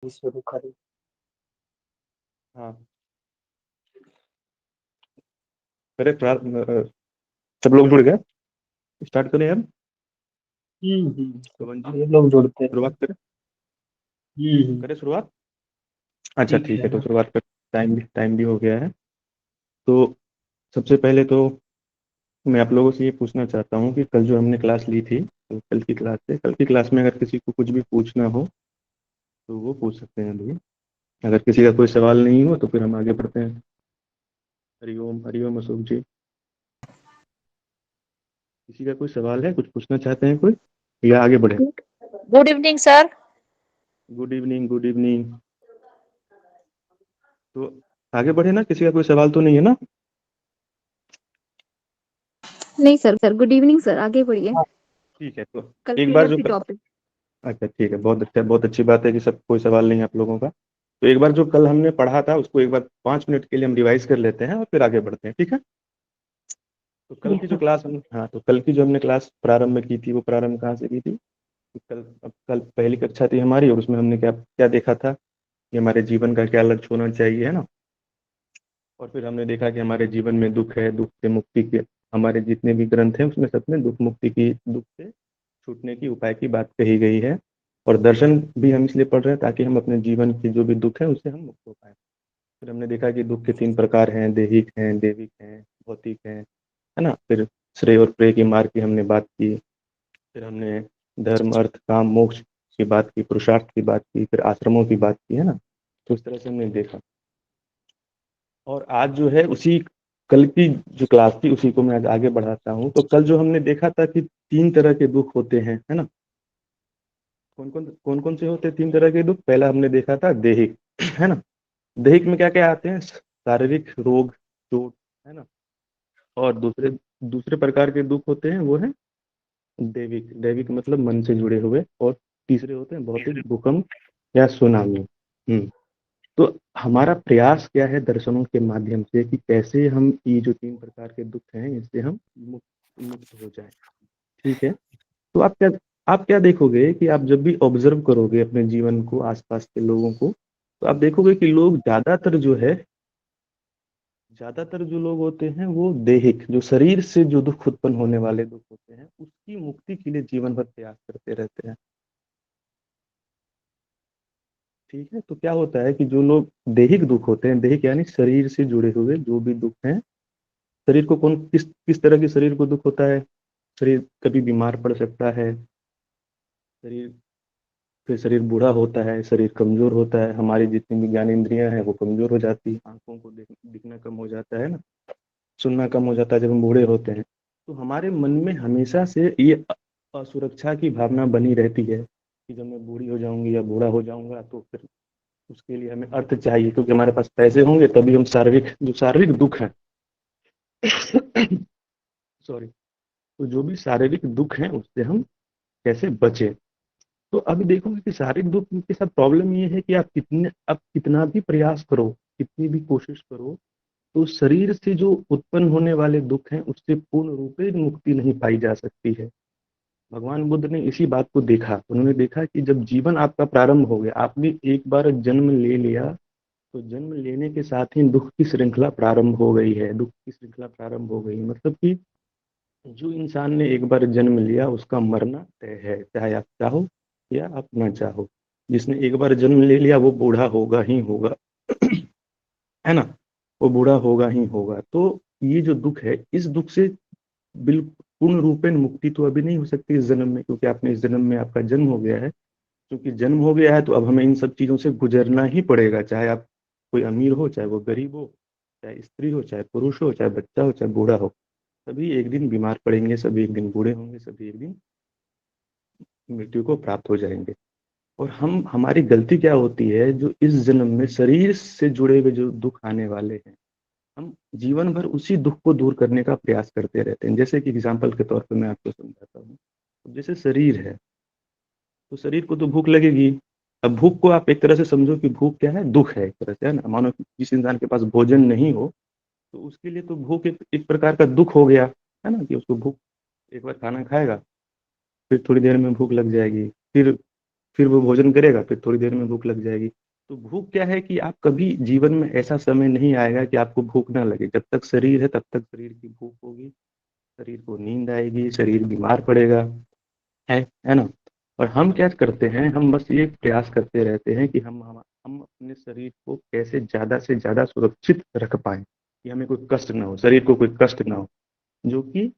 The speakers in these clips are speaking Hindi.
शुरू करें। हाँ, अरे सब लोग जुड़ गए। स्टार्ट करें अब। पवन जी, ये लोग जुड़ते रहे। शुरुआत करें। हम्म। करें शुरुआत। अच्छा ठीक ठीक है है, तो ना। शुरुआत कर। टाइम भी हो गया है। तो सबसे पहले तो मैं आप लोगों से ये पूछना चाहता हूँ कि कल जो हमने क्लास ली थी, तो कल की क्लास में अगर किसी को कुछ भी पूछना हो तो वो पूछ सकते हैं अभी। अगर किसी का कोई सवाल नहीं हो तो फिर हम आगे बढ़ते हैं। हरिओम हरिओम अशोक जी। किसी का कोई सवाल है, कुछ पूछना चाहते हैं कोई, या आगे बढ़े? Good evening sir. Good evening, good evening. तो आगे बढ़े ना, किसी का कोई सवाल तो नहीं है ना? नहीं सर गुड इवनिंग सर, आगे बढ़िए। हाँ, ठीक है, तो कल एक बार क्लियर जो थी टॉपिक। अच्छा ठीक है, बहुत अच्छा, बहुत अच्छी बात है कि सब कोई सवाल नहीं है आप लोगों का। तो एक बार जो कल हमने पढ़ा था उसको एक बार 5 मिनट के लिए हम रिवाइज कर लेते हैं और फिर आगे बढ़ते हैं, ठीक है? तो कल की ठीक जो है। क्लास हम हाँ, तो कल की जो हमने क्लास प्रारंभ में की थी वो प्रारंभ कहाँ से की थी? कि कल पहली कक्षा थी हमारी, और उसमें हमने क्या क्या देखा था कि हमारे जीवन का क्या लक्ष्य होना चाहिए, है ना? और फिर हमने देखा कि हमारे जीवन में दुख है, दुख से मुक्ति के हमारे जितने भी ग्रंथ हैं उसमें सब में दुख से छूटने की उपाय की बात कही गई है। और दर्शन भी हम इसलिए पढ़ रहे हैं ताकि हम अपने जीवन के जो भी दुख है उससे हम मुक्त हो पाए। फिर हमने देखा कि दुख के 3 प्रकार हैं, दैहिक हैं, देविक हैं, भौतिक हैं, है ना? फिर श्रेय और प्रेय के मार्ग की हमने बात की। फिर हमने धर्म, अर्थ, काम, मोक्ष की बात की, पुरुषार्थ की बात की, फिर आश्रमों की बात की, है ना? तो इस तरह से हमने देखा। और आज जो है उसी कल की जो क्लास थी उसी को मैं आज आगे बढ़ाता हूँ। तो कल जो हमने देखा था कि 3 तरह के दुख होते हैं, है ना? कौन कौन से होते हैं 3 तरह के दुख? पहला हमने देखा था दैहिक, है ना? दैहिक में क्या क्या आते हैं? शारीरिक रोग, चोट, है ना? और दूसरे दूसरे प्रकार के दुख होते हैं वो है दैविक। दैविक मतलब मन से जुड़े हुए। और तीसरे होते हैं भौतिक, भूकंप या सुनामी। तो हमारा प्रयास क्या है दर्शनों के माध्यम से कि कैसे हम ये जो 3 प्रकार के दुख हैं इससे हम मुक्त हो जाए, ठीक है? तो आप क्या देखोगे कि आप जब भी ऑब्जर्व करोगे अपने जीवन को, आसपास के लोगों को, तो आप देखोगे कि लोग ज्यादातर जो लोग होते हैं वो दैहिक, जो शरीर से जो दुख उत्पन्न होने वाले दुख होते हैं उसकी मुक्ति के लिए जीवन भर प्रयास करते रहते हैं, ठीक है? तो क्या होता है कि जो लोग दैहिक दुख होते हैं, दैहिक यानी शरीर से जुड़े हुए जो भी दुख हैं, शरीर को कौन किस किस तरह के शरीर को दुख होता है? शरीर कभी बीमार पड़ सकता है, शरीर फिर शरीर बूढ़ा होता है, शरीर कमजोर होता है, हमारी जितनी भी ज्ञानेंद्रियां हैं वो कमजोर हो जाती है, आंखों को दिखना कम हो जाता है ना, सुनना कम हो जाता है जब हम बूढ़े होते हैं। तो हमारे मन में हमेशा से ये असुरक्षा की भावना बनी रहती है कि जब मैं बूढ़ी हो जाऊंगी या बूढ़ा हो जाऊंगा तो फिर उसके लिए हमें अर्थ चाहिए, क्योंकि हमारे पास पैसे होंगे तभी हम शारीरिक दुख है सॉरी, तो जो भी शारीरिक दुख है उससे हम कैसे बचें? तो अब देखोगे कि शारीरिक दुख के साथ प्रॉब्लम ये है कि आप कितना भी प्रयास करो, कितनी भी कोशिश करो, तो शरीर से जो उत्पन्न होने वाले दुख हैं उससे पूर्ण रूप से मुक्ति नहीं पाई जा सकती है। भगवान बुद्ध ने इसी बात को देखा, उन्होंने देखा कि जब जीवन आपका प्रारंभ हो गया, आपने एक बार जन्म ले लिया, तो जन्म लेने के साथ ही दुख की श्रृंखला प्रारंभ हो गई है। दुख की श्रृंखला प्रारंभ हो गई मतलब कि जो इंसान ने एक बार जन्म लिया उसका मरना तय है, चाहे आप चाहो या आप ना चाहो। जिसने एक बार जन्म ले लिया वो बूढ़ा होगा ही होगा है ना? वो बूढ़ा होगा ही होगा। तो ये जो दुख है, इस दुख से बिल्कुल पूर्ण रूपेण मुक्ति तो अभी नहीं हो सकती इस जन्म में, क्योंकि आपने इस जन्म में आपका जन्म हो गया है। क्योंकि जन्म हो गया है तो अब हमें इन सब चीजों से गुजरना ही पड़ेगा, चाहे आप कोई अमीर हो, चाहे वो गरीब हो, चाहे स्त्री हो, चाहे पुरुष हो, चाहे बच्चा हो, चाहे बूढ़ा हो। सभी एक दिन बीमार पड़ेंगे, सभी एक दिन बूढ़े होंगे, सभी एक दिन मृत्यु को प्राप्त हो जाएंगे। और हमारी गलती क्या होती है, जो इस जन्म में शरीर से जुड़े हुए जो दुख आने वाले हैं, हम जीवन भर उसी दुख को दूर करने का प्रयास करते रहते हैं। जैसे कि एग्जाम्पल के तौर पर मैं आपको समझाता हूँ। जैसे शरीर है, तो शरीर को तो भूख लगेगी। अब भूख को आप एक तरह से समझो कि भूख क्या है, दुख है एक तरह से, है ना? मानो कि जिस इंसान के पास भोजन नहीं हो तो उसके लिए तो भूख एक प्रकार का दुख हो गया, है ना? कि उसको भूख, एक बार खाना खाएगा फिर थोड़ी देर में भूख लग जाएगी, फिर फिर वो भोजन करेगा, फिर थोड़ी देर में भूख लग जाएगी। तो भूख क्या है कि आप कभी जीवन में ऐसा समय नहीं आएगा कि आपको भूख ना लगे। जब तक शरीर है तब तक शरीर की भूख होगी, शरीर को नींद आएगी, शरीर बीमार पड़ेगा, है ना। और हम क्या करते हैं, हम बस ये प्रयास करते रहते हैं कि हम अपने शरीर को कैसे ज्यादा से ज्यादा सुरक्षित रख पाए, कि हमें कोई कष्ट ना हो, शरीर को कोई कष्ट ना हो, जो कि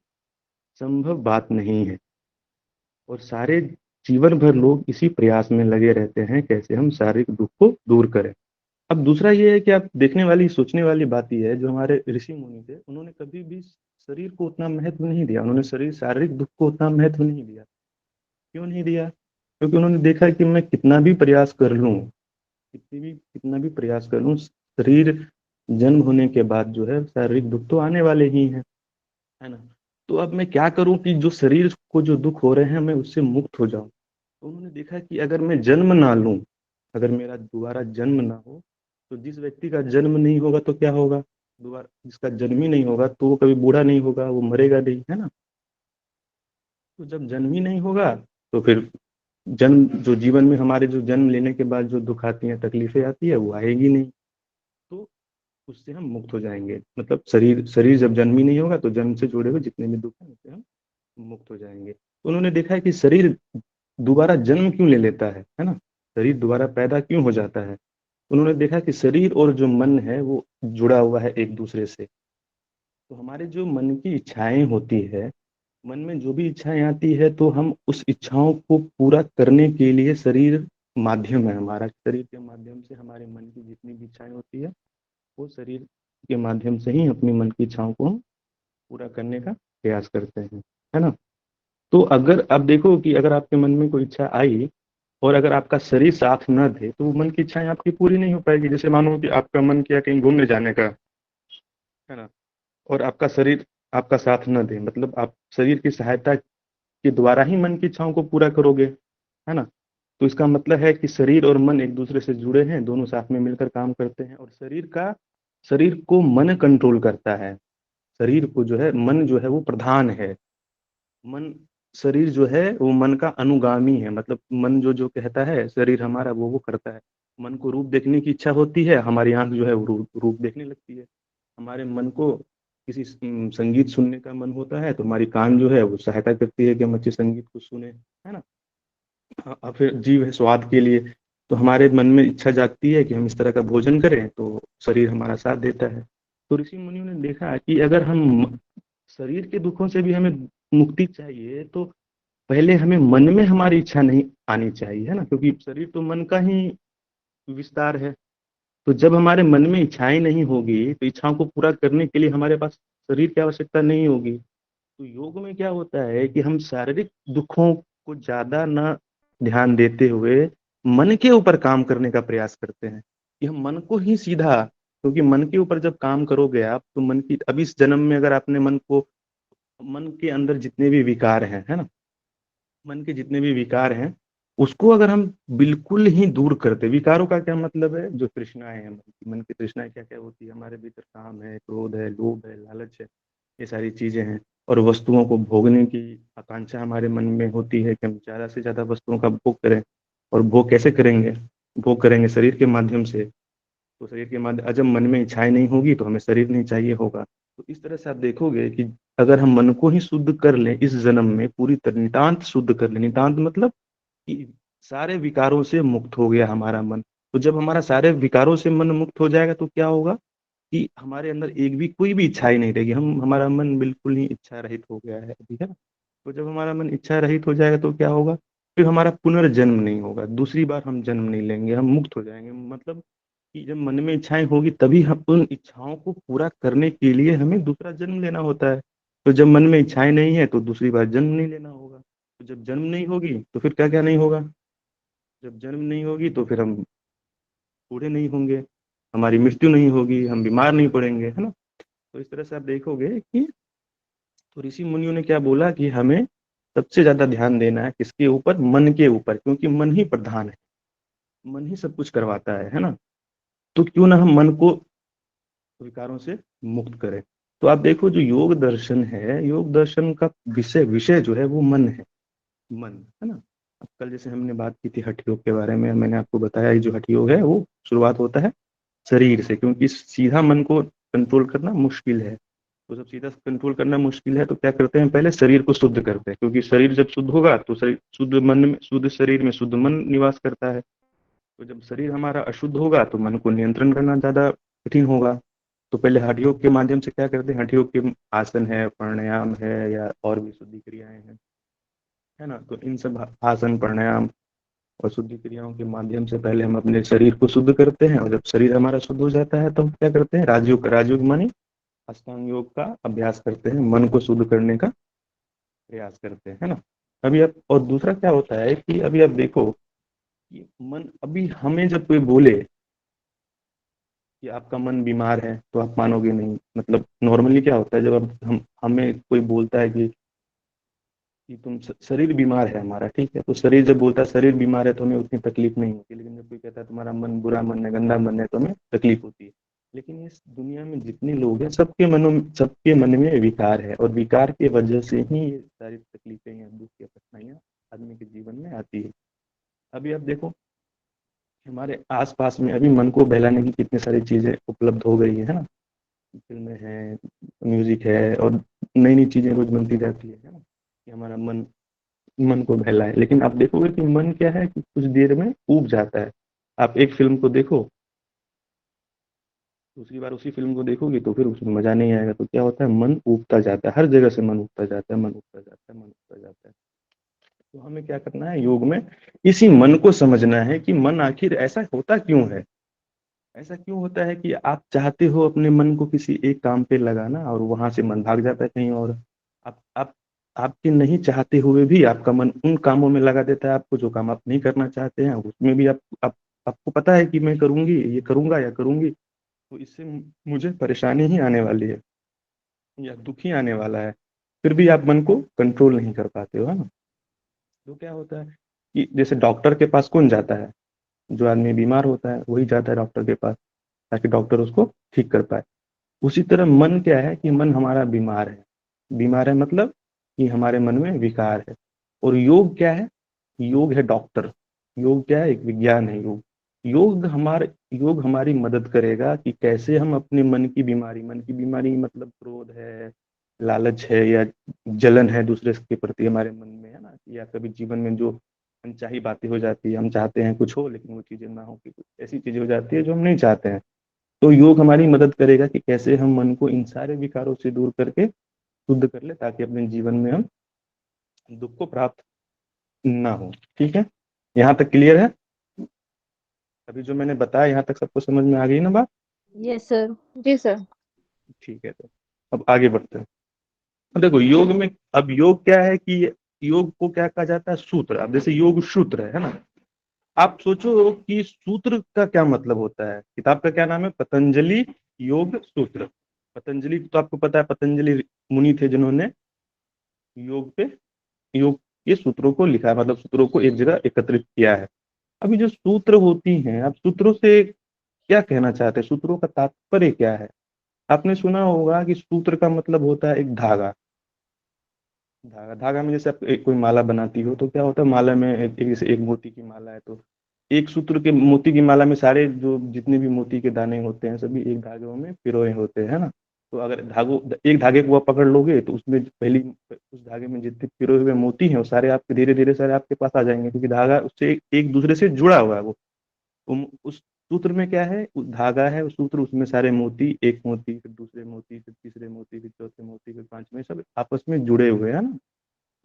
संभव बात नहीं है। और सारे जीवन भर लोग इसी प्रयास में लगे रहते हैं कैसे हम शारीरिक दुख को दूर करें। अब दूसरा ये है कि आप देखने वाली सोचने वाली बात ये है, जो हमारे ऋषि मुनि थे उन्होंने कभी भी शरीर को उतना महत्व नहीं दिया, उन्होंने शरीर शारीरिक दुख को उतना महत्व नहीं दिया। क्यों नहीं दिया? क्योंकि उन्होंने देखा कि मैं कितना भी प्रयास कर लूं, कितना भी प्रयास कर लूं, शरीर जन्म होने के बाद जो है शारीरिक दुख तो आने वाले ही हैं, है ना। तो अब मैं क्या करूं कि जो शरीर को जो दुख हो रहे हैं मैं उससे मुक्त हो जाऊं। तो उन्होंने देखा कि अगर मैं जन्म ना लूं, अगर मेरा दोबारा जन्म ना हो, तो जिस व्यक्ति का जन्म नहीं होगा तो क्या होगा, दोबारा जिसका जन्म ही नहीं होगा तो वो कभी बूढ़ा नहीं होगा, वो मरेगा नहीं, है ना। तो जब जन्म ही नहीं होगा तो फिर जन्म जो जीवन में हमारे जो जन्म लेने के बाद जो दुख आती हैं, तकलीफें आती है, वो आएगी नहीं। तो उससे हम मुक्त हो जाएंगे। मतलब शरीर शरीर जब जन्म ही नहीं होगा तो जन्म से जुड़े हुए जितने भी दुख हैं उससे हम मुक्त हो जाएंगे। तो उन्होंने देखा है कि शरीर दोबारा जन्म क्यों ले लेता है ना, शरीर दोबारा पैदा क्यों हो जाता है। उन्होंने देखा कि शरीर और जो मन है वो जुड़ा हुआ है एक दूसरे से। तो हमारे जो मन की इच्छाएं होती है, मन में जो भी इच्छाएं आती है, तो हम उस इच्छाओं को पूरा करने के लिए शरीर माध्यम है हमारा। शरीर के माध्यम से हमारे मन की जितनी भी इच्छाएं होती है, वो शरीर के माध्यम से ही अपनी मन की इच्छाओं को हम पूरा करने का प्रयास करते हैं, है ना। तो अगर आप देखो कि अगर आपके मन में कोई इच्छा आई और अगर आपका शरीर साथ न दे, तो वो मन की इच्छाएं आपकी पूरी नहीं हो पाएगी। जैसे मानो कि आपका मन किया कहीं घूमने जाने का, है ना, और आपका शरीर आपका साथ न दे, मतलब आप शरीर की सहायता के द्वारा ही मन की इच्छाओं को पूरा करोगे, है ना। तो इसका मतलब है कि शरीर और मन एक दूसरे से जुड़े हैं, दोनों साथ में मिलकर काम करते हैं। और शरीर को मन कंट्रोल करता है। शरीर को जो है, मन जो है वो प्रधान है। मन शरीर जो है वो मन का अनुगामी है। मतलब मन जो जो कहता है शरीर हमारा वो करता है। मन को रूप देखने की इच्छा होती है, हमारी आंख जो है वो रूप देखने लगती है। हमारे मन को किसी संगीत सुनने का मन होता है, तो हमारी कान जो है वो सहायता करती है कि हम अच्छे संगीत को सुने, है ना। और फिर जीव है स्वाद के लिए, तो हमारे मन में इच्छा जागती है कि हम इस तरह का भोजन करें, तो शरीर हमारा साथ देता है। तो ऋषि मुनियों ने देखा कि अगर हम शरीर के दुखों से भी हमें मुक्ति चाहिए, तो पहले हमें मन में हमारी इच्छा नहीं आनी चाहिए, है ना, क्योंकि शरीर तो मन का ही विस्तार है। तो जब हमारे मन में इच्छाएं नहीं होगी, तो इच्छाओं को पूरा करने के लिए हमारे पास शरीर की आवश्यकता नहीं होगी। तो योग में क्या होता है कि हम शारीरिक दुखों को ज्यादा ना ध्यान देते हुए मन के ऊपर काम करने का प्रयास करते हैं, कि हम मन को ही सीधा, क्योंकि मन के ऊपर जब काम करोगे आप, तो मन की अब इस जन्म में अगर आपने मन के अंदर जितने भी विकार हैं, है ना, मन के जितने भी विकार हैं, उसको अगर हम बिल्कुल ही दूर करते, विकारों का क्या मतलब है, जो तृष्णाएं हैं, मन की तृष्णाएं क्या क्या होती है हमारे भीतर, काम है, क्रोध है, लोभ है, लालच है, ये सारी चीजें हैं। और वस्तुओं को भोगने की आकांक्षा हमारे मन में होती है कि हम ज्यादा से ज्यादा वस्तुओं का भोग करें। और भोग कैसे करेंगे? भोग करेंगे शरीर के माध्यम से। तो शरीर के माध्यम, जब मन में इच्छाएं नहीं होगी तो हमें शरीर नहीं चाहिए होगा। तो इस तरह से आप देखोगे कि अगर हम मन को ही शुद्ध कर लें इस जन्म में, पूरी तरह नितांत शुद्ध कर लें, नितांत मतलब कि सारे विकारों से मुक्त हो गया हमारा मन। तो जब हमारा सारे विकारों से मन मुक्त हो जाएगा तो क्या होगा कि हमारे अंदर एक भी कोई भी इच्छा ही नहीं रहेगी, हम हमारा मन बिल्कुल ही इच्छा रहित हो गया है, ठीक है ना। तो जब हमारा मन इच्छा रहित हो जाएगा तो क्या होगा, फिर हमारा पुनर्जन्म नहीं होगा, दूसरी बार हम जन्म नहीं लेंगे, हम मुक्त हो जाएंगे। मतलब कि जब मन में इच्छाएं होगी तभी हम उन इच्छाओं को पूरा करने के लिए हमें दूसरा जन्म लेना होता है। तो जब मन में इच्छाएं नहीं है तो दूसरी बार जन्म नहीं लेना होगा। तो जब जन्म नहीं होगी तो फिर क्या क्या नहीं होगा, जब जन्म नहीं होगी तो फिर हम बूढ़े नहीं होंगे, हमारी मृत्यु नहीं होगी, हम बीमार नहीं पड़ेंगे, है ना। तो इस तरह से आप देखोगे कि तो ऋषि मुनियों ने क्या बोला कि हमें सबसे ज्यादा ध्यान देना है किसके ऊपर, मन के ऊपर, क्योंकि मन ही प्रधान है, मन ही सब कुछ करवाता है ना। तो क्यों ना हम मन को विकारों से मुक्त करें। तो आप देखो जो योग दर्शन है, योग दर्शन का विषय विषय जो है वो मन है, मन, है ना। अब कल जैसे हमने बात की थी हठ योग के बारे में, मैंने आपको बताया ये जो हठ योग है वो शुरुआत होता है शरीर से, क्योंकि सीधा मन को कंट्रोल करना मुश्किल है। तो जब सीधा कंट्रोल करना मुश्किल है तो क्या करते हैं, पहले शरीर को शुद्ध करते हैं, क्योंकि शरीर जब शुद्ध होगा तो शरीर शुद्ध मन में, शुद्ध शरीर में शुद्ध मन निवास करता है। तो जब शरीर हमारा अशुद्ध होगा तो मन को नियंत्रण करना ज्यादा कठिन होगा। तो पहले हठ योग के माध्यम से क्या करते हैं, हठ योग के आसन है, प्राणायाम है, या और भी शुद्धि क्रियाएं हैं, है ना। तो इन सब आसन, प्राणायाम और शुद्धि क्रियाओं के माध्यम से पहले हम अपने शरीर को शुद्ध करते हैं, और जब शरीर हमारा शुद्ध हो जाता है तो हम क्या करते हैं, राजयोग, राजयोग माने अष्टांग योग का अभ्यास करते हैं, मन को शुद्ध करने का प्रयास करते हैं, है ना। अभी आप, और दूसरा क्या होता है कि अभी आप देखो कि मन, अभी हमें जब कोई बोले कि आपका मन बीमार है तो आप मानोगे नहीं। मतलब नॉर्मली क्या होता है, जब हम हमें कोई बोलता है कि तुम शरीर बीमार है हमारा, ठीक है, तो शरीर जब बोलता है शरीर बीमार है तो हमें उतनी तकलीफ नहीं होती, लेकिन जब कोई कहता है तुम्हारा मन बुरा मन है, गंदा मन है, तो हमें तकलीफ होती है। लेकिन इस दुनिया में जितने लोग हैं सबके मन में विकार है, और विकार की वजह से ही ये सारी तकलीफें या दुख या कठिनाइयां आदमी के जीवन में आती है। अभी आप देखो हमारे आसपास में अभी मन को बहलाने की कितनी सारी चीजें उपलब्ध हो गई है ना। फिल्में हैं, म्यूजिक है, और नई नई चीजें रोज बनती रहती है ना, कि हमारा मन मन को बहलाए। लेकिन आप देखोगे कि मन क्या है कि कुछ देर में ऊब जाता है। आप एक फिल्म को देखो, दूसरी बार उसी फिल्म को देखोगे तो फिर उसमें मजा नहीं आएगा। तो क्या होता है, मन ऊबता जाता है, हर जगह से मन ऊबता जाता है, मन ऊबता जाता है, मन ऊबता जाता है। तो हमें क्या करना है योग में, इसी मन को समझना है कि मन आखिर ऐसा होता क्यों है। ऐसा क्यों होता है कि आप चाहते हो अपने मन को किसी एक काम पे लगाना, और वहां से मन भाग जाता है कहीं और। आप आपके नहीं चाहते हुए भी आपका मन उन कामों में लगा देता है आपको, जो काम आप नहीं करना चाहते हैं उसमें भी आपको पता है कि मैं करूंगी, ये करूंगा या करूंगी, तो इससे मुझे परेशानी ही आने वाली है या दुख ही आने वाला है। फिर भी आप मन को कंट्रोल नहीं कर पाते हो, है ना। तो क्या होता है कि जैसे डॉक्टर के पास कौन जाता है, जो आदमी बीमार होता है वही जाता है डॉक्टर के पास, ताकि डॉक्टर उसको ठीक कर पाए। उसी तरह मन क्या है कि मन हमारा बीमार है। बीमार है मतलब कि हमारे मन में विकार है। और योग क्या है, योग है डॉक्टर। योग क्या है, एक विज्ञान है योग। योग हमारी मदद करेगा कि कैसे हम अपने मन की बीमारी मतलब क्रोध है, लालच है, या जलन है दूसरे के प्रति हमारे मन में, है ना, या कभी जीवन में जो अनचाही बातें हो जाती है, हम चाहते हैं कुछ हो लेकिन वो चीजें ना हो, कि कुछ ऐसी चीजें हो जाती है जो हम नहीं चाहते हैं। तो योग हमारी मदद करेगा कि कैसे हम मन को इन सारे विकारों से दूर करके शुद्ध कर ले, ताकि अपने जीवन में हम दुख को प्राप्त ना हो। ठीक है, यहाँ तक क्लियर है। अभी जो मैंने बताया यहाँ तक सबको समझ में आ गई ना बात। Yes sir. जी सर। ठीक है, तो अब आगे बढ़ते हैं। अब देखो योग में, अब योग क्या है कि योग को क्या कहा जाता है, सूत्र। अब जैसे योग सूत्र है ना। आप सोचो कि सूत्र का क्या मतलब होता है। किताब का क्या नाम है, पतंजलि योग सूत्र। पतंजलि तो आपको पता है, पतंजलि मुनि थे जिन्होंने योग पे योग के सूत्रों को लिखा है, मतलब सूत्रों को एक जगह एकत्रित किया है। अभी जो सूत्र होती हैं, आप सूत्रों से क्या कहना चाहते हैं, सूत्रों का तात्पर्य क्या है। आपने सुना होगा कि सूत्र का मतलब होता है एक धागा। धागा धागा में जैसे आप कोई माला बनाती हो तो क्या होता है, माला में जैसे एक मोती की माला है, तो एक सूत्र के मोती की माला में सारे जो जितने भी मोती के दाने होते हैं सभी एक धागे में पिरोए होते हैं ना। तो अगर एक धागे को आप पकड़ लोगे तो उसमें पहली उस धागे में जितने पिरोए हुए मोती हैं वो सारे आपके धीरे धीरे सारे आपके पास आ जाएंगे, क्योंकि धागा उससे एक दूसरे से जुड़ा हुआ है वो। उस सूत्र में क्या है, धागा है उस सूत्र, उसमें सारे मोती, एक मोती फिर दूसरे मोती फिर तीसरे मोती फिर चौथे मोती फिर पांचवें, सब आपस में जुड़े हुए हैं ना।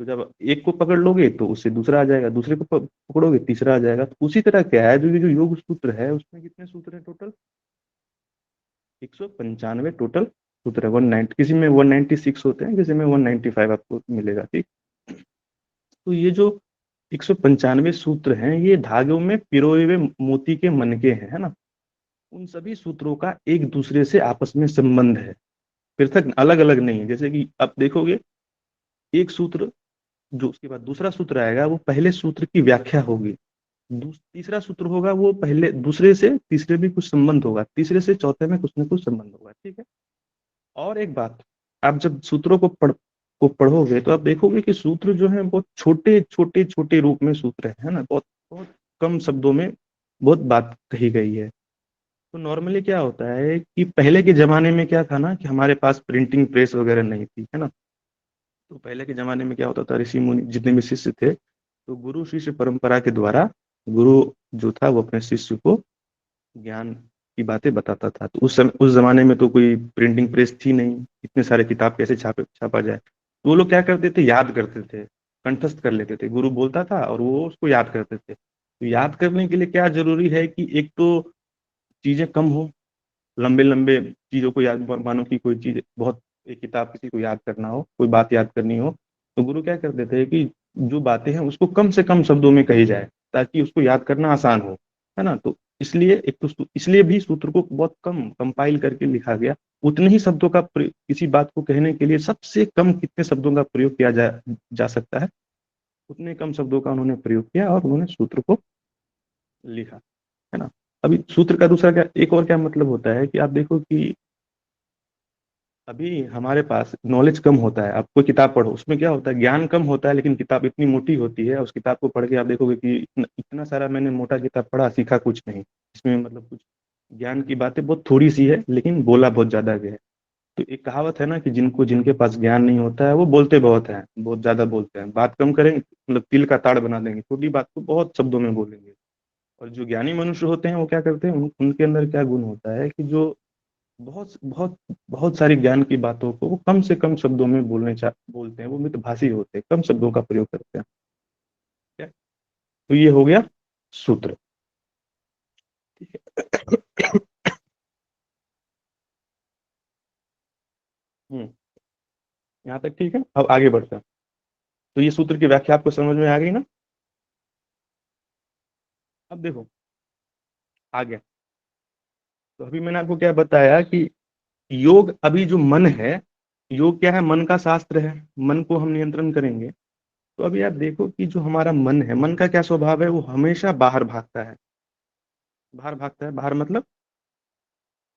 तो जब एक को पकड़ लोगे तो उससे दूसरा आ जाएगा, दूसरे को पकड़ोगे तीसरा आ जाएगा। तो उसी तरह क्या है, जो ये जो योग सूत्र है उसमें कितने सूत्र है टोटल, 195 टोटल सूत्र है। 190, किसी में 196 होते हैं, किसी में 195 आपको मिलेगा, ठीक। तो ये जो 195 सूत्र हैं ये धागों में पिरोए हुए मोती के मनके हैं, है ना। उन सभी सूत्रों का एक दूसरे से आपस में संबंध है, पृथक अलग अलग नहीं है। जैसे कि आप देखोगे एक सूत्र, जो उसके बाद दूसरा सूत्र आएगा वो पहले सूत्र की व्याख्या होगी। तीसरा सूत्र होगा वो पहले दूसरे से तीसरे भी कुछ संबंध होगा, तीसरे से चौथे में कुछ ना कुछ संबंध होगा, ठीक है। और एक बात, आप जब सूत्रों को को पढ़ोगे तो आप देखोगे कि सूत्र जो है बहुत छोटे छोटे छोटे रूप में सूत्र है ना, बहुत बहुत कम शब्दों में बहुत बात कही गई है। तो नॉर्मली क्या होता है कि पहले के जमाने में क्या था ना कि हमारे पास प्रिंटिंग प्रेस वगैरह नहीं थी, है ना। तो पहले के जमाने में क्या होता था, ऋषि मुनि जितने भी शिष्य थे, तो गुरु शिष्य परंपरा के द्वारा गुरु जो था वो अपने शिष्य को ज्ञान की बातें बताता था। तो उस जमाने में तो कोई प्रिंटिंग प्रेस थी नहीं, इतने सारे किताब कैसे छापा जाए। तो वो लोग क्या करते थे, याद करते थे, कंठस्थ कर लेते थे। गुरु बोलता था और वो उसको याद करते थे। तो याद करने के लिए क्या जरूरी है कि एक तो चीजें कम हो, लंबे लंबे चीजों को याद, मानो कि कोई चीज बहुत, एक किताब किसी को याद करना हो, कोई बात याद करनी हो, तो गुरु क्या कर देते हैं कि जो बातें हैं उसको कम से कम शब्दों में कही जाए ताकि उसको याद करना आसान हो, है ना। तो इसलिए एक तो इसलिए भी सूत्र को बहुत कम कंपाइल करके लिखा गया। उतने ही शब्दों का किसी बात को कहने के लिए सबसे कम कितने शब्दों का प्रयोग किया जा सकता है, उतने कम शब्दों का उन्होंने प्रयोग किया और उन्होंने सूत्र को लिखा, है ना। अभी सूत्र का दूसरा क्या, एक और क्या मतलब होता है कि आप देखो कि अभी हमारे पास नॉलेज कम होता है। आप कोई किताब पढ़ो, उसमें क्या होता है, ज्ञान कम होता है, लेकिन किताब इतनी मोटी होती है, उस किताब को पढ़ के आप देखोगे कि इतना सारा मैंने मोटा किताब पढ़ा, सीखा कुछ नहीं इसमें, मतलब कुछ ज्ञान की बातें बहुत थोड़ी सी है लेकिन बोला बहुत ज्यादा गया है। तो एक कहावत है ना कि जिनके पास ज्ञान नहीं होता है वो बोलते बहुत है, बहुत ज्यादा बोलते हैं, बात कम करेंगे, मतलब तिल का ताड़ बना देंगे, छोटी बात को बहुत शब्दों में बोलेंगे। और जो ज्ञानी मनुष्य होते हैं वो क्या करते हैं, उनके अंदर क्या गुण होता है कि जो बहुत बहुत बहुत सारी ज्ञान की बातों को वो कम से कम शब्दों में बोलते हैं, वो मितभाषी होते हैं, कम शब्दों का प्रयोग करते हैं। ठीक है? तो ये हो गया सूत्र। ठीक है। यहाँ तक ठीक है, अब आगे बढ़ते हैं। तो ये सूत्र की व्याख्या आपको समझ में आ गई ना। अब देखो आगे, तो अभी मैंने आपको क्या बताया कि योग, अभी जो मन है, योग क्या है, मन का शास्त्र है, मन को हम नियंत्रण करेंगे। तो अभी आप देखो कि जो हमारा मन है, मन का क्या स्वभाव है, वो हमेशा बाहर भागता है। बाहर भागता है, बाहर मतलब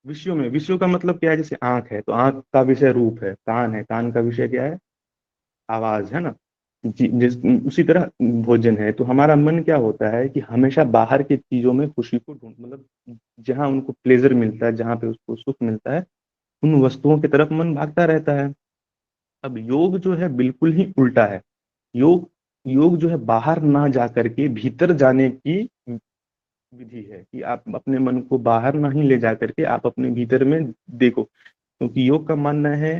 विषयों में। विषयों का मतलब क्या है, जैसे आंख है तो आंख का विषय रूप है, कान है, कान का विषय क्या है, आवाज, है ना। उसी तरह भोजन है। तो हमारा मन क्या होता है कि हमेशा बाहर की चीजों में खुशी को ढूंढ, मतलब जहां उनको प्लेजर मिलता है, जहां पे उसको सुख मिलता है, उन वस्तुओं की तरफ मन भागता रहता है। अब योग जो है बिल्कुल ही उल्टा है। योग योग जो है बाहर ना जा करके भीतर जाने की विधि है कि आप अपने मन को बाहर नहीं ले जा करके आप अपने भीतर में देखो। क्योंकि योग का मानना है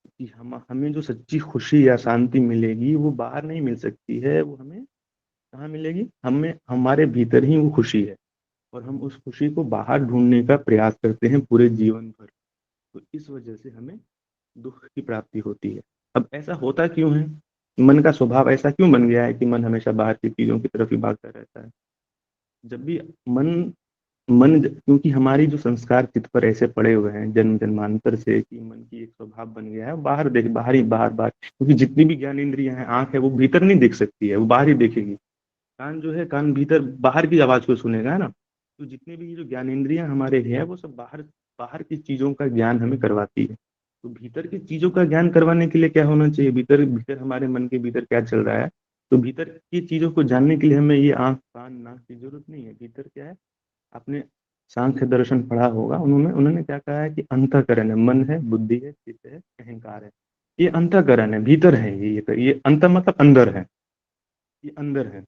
कि हम हमें जो सच्ची खुशी या शांति मिलेगी वो बाहर नहीं मिल सकती है, वो हमें कहाँ मिलेगी, हमें हमारे भीतर ही वो खुशी है। और हम उस खुशी को बाहर ढूंढने का प्रयास करते हैं पूरे जीवन भर। तो इस वजह से हमें दुख की प्राप्ति होती है। अब ऐसा होता क्यों है, मन का स्वभाव ऐसा क्यों बन गया है कि मन हमेशा बाहर की चीजों की तरफ ही भागता रहता है। जब भी मन क्योंकि हमारी जो संस्कार चित्त पर ऐसे पड़े हुए हैं जन्म जन्मांतर से, कि मन की एक स्वभाव बन गया है बाहर देख, बाहर ही बाहर बाहर, क्योंकि जितनी भी ज्ञान इंद्रियां हैं, आंख है वो भीतर नहीं देख सकती है, वो बाहर ही देखेगी। कान जो है, कान भीतर बाहर की आवाज को सुनेगा, है ना। तो जितने भी जो ज्ञान इंद्रियां हमारे हैं वो सब बाहर बाहर की चीजों का ज्ञान हमें करवाती है। तो भीतर की चीजों का ज्ञान करवाने के लिए क्या होना चाहिए, भीतर भीतर हमारे मन के भीतर क्या चल रहा है। तो भीतर की चीजों को जानने के लिए हमें ये आंख कान नाक की जरूरत नहीं है। भीतर क्या है, आपने सांख्य दर्शन पढ़ा होगा, उन्होंने उन्होंने क्या कहा है कि अंतःकरण है, मन है, बुद्धि है, चित्त है, अहंकार है। ये अंतःकरण है, भीतर है। ये अंत मतलब अंदर है, ये अंदर है।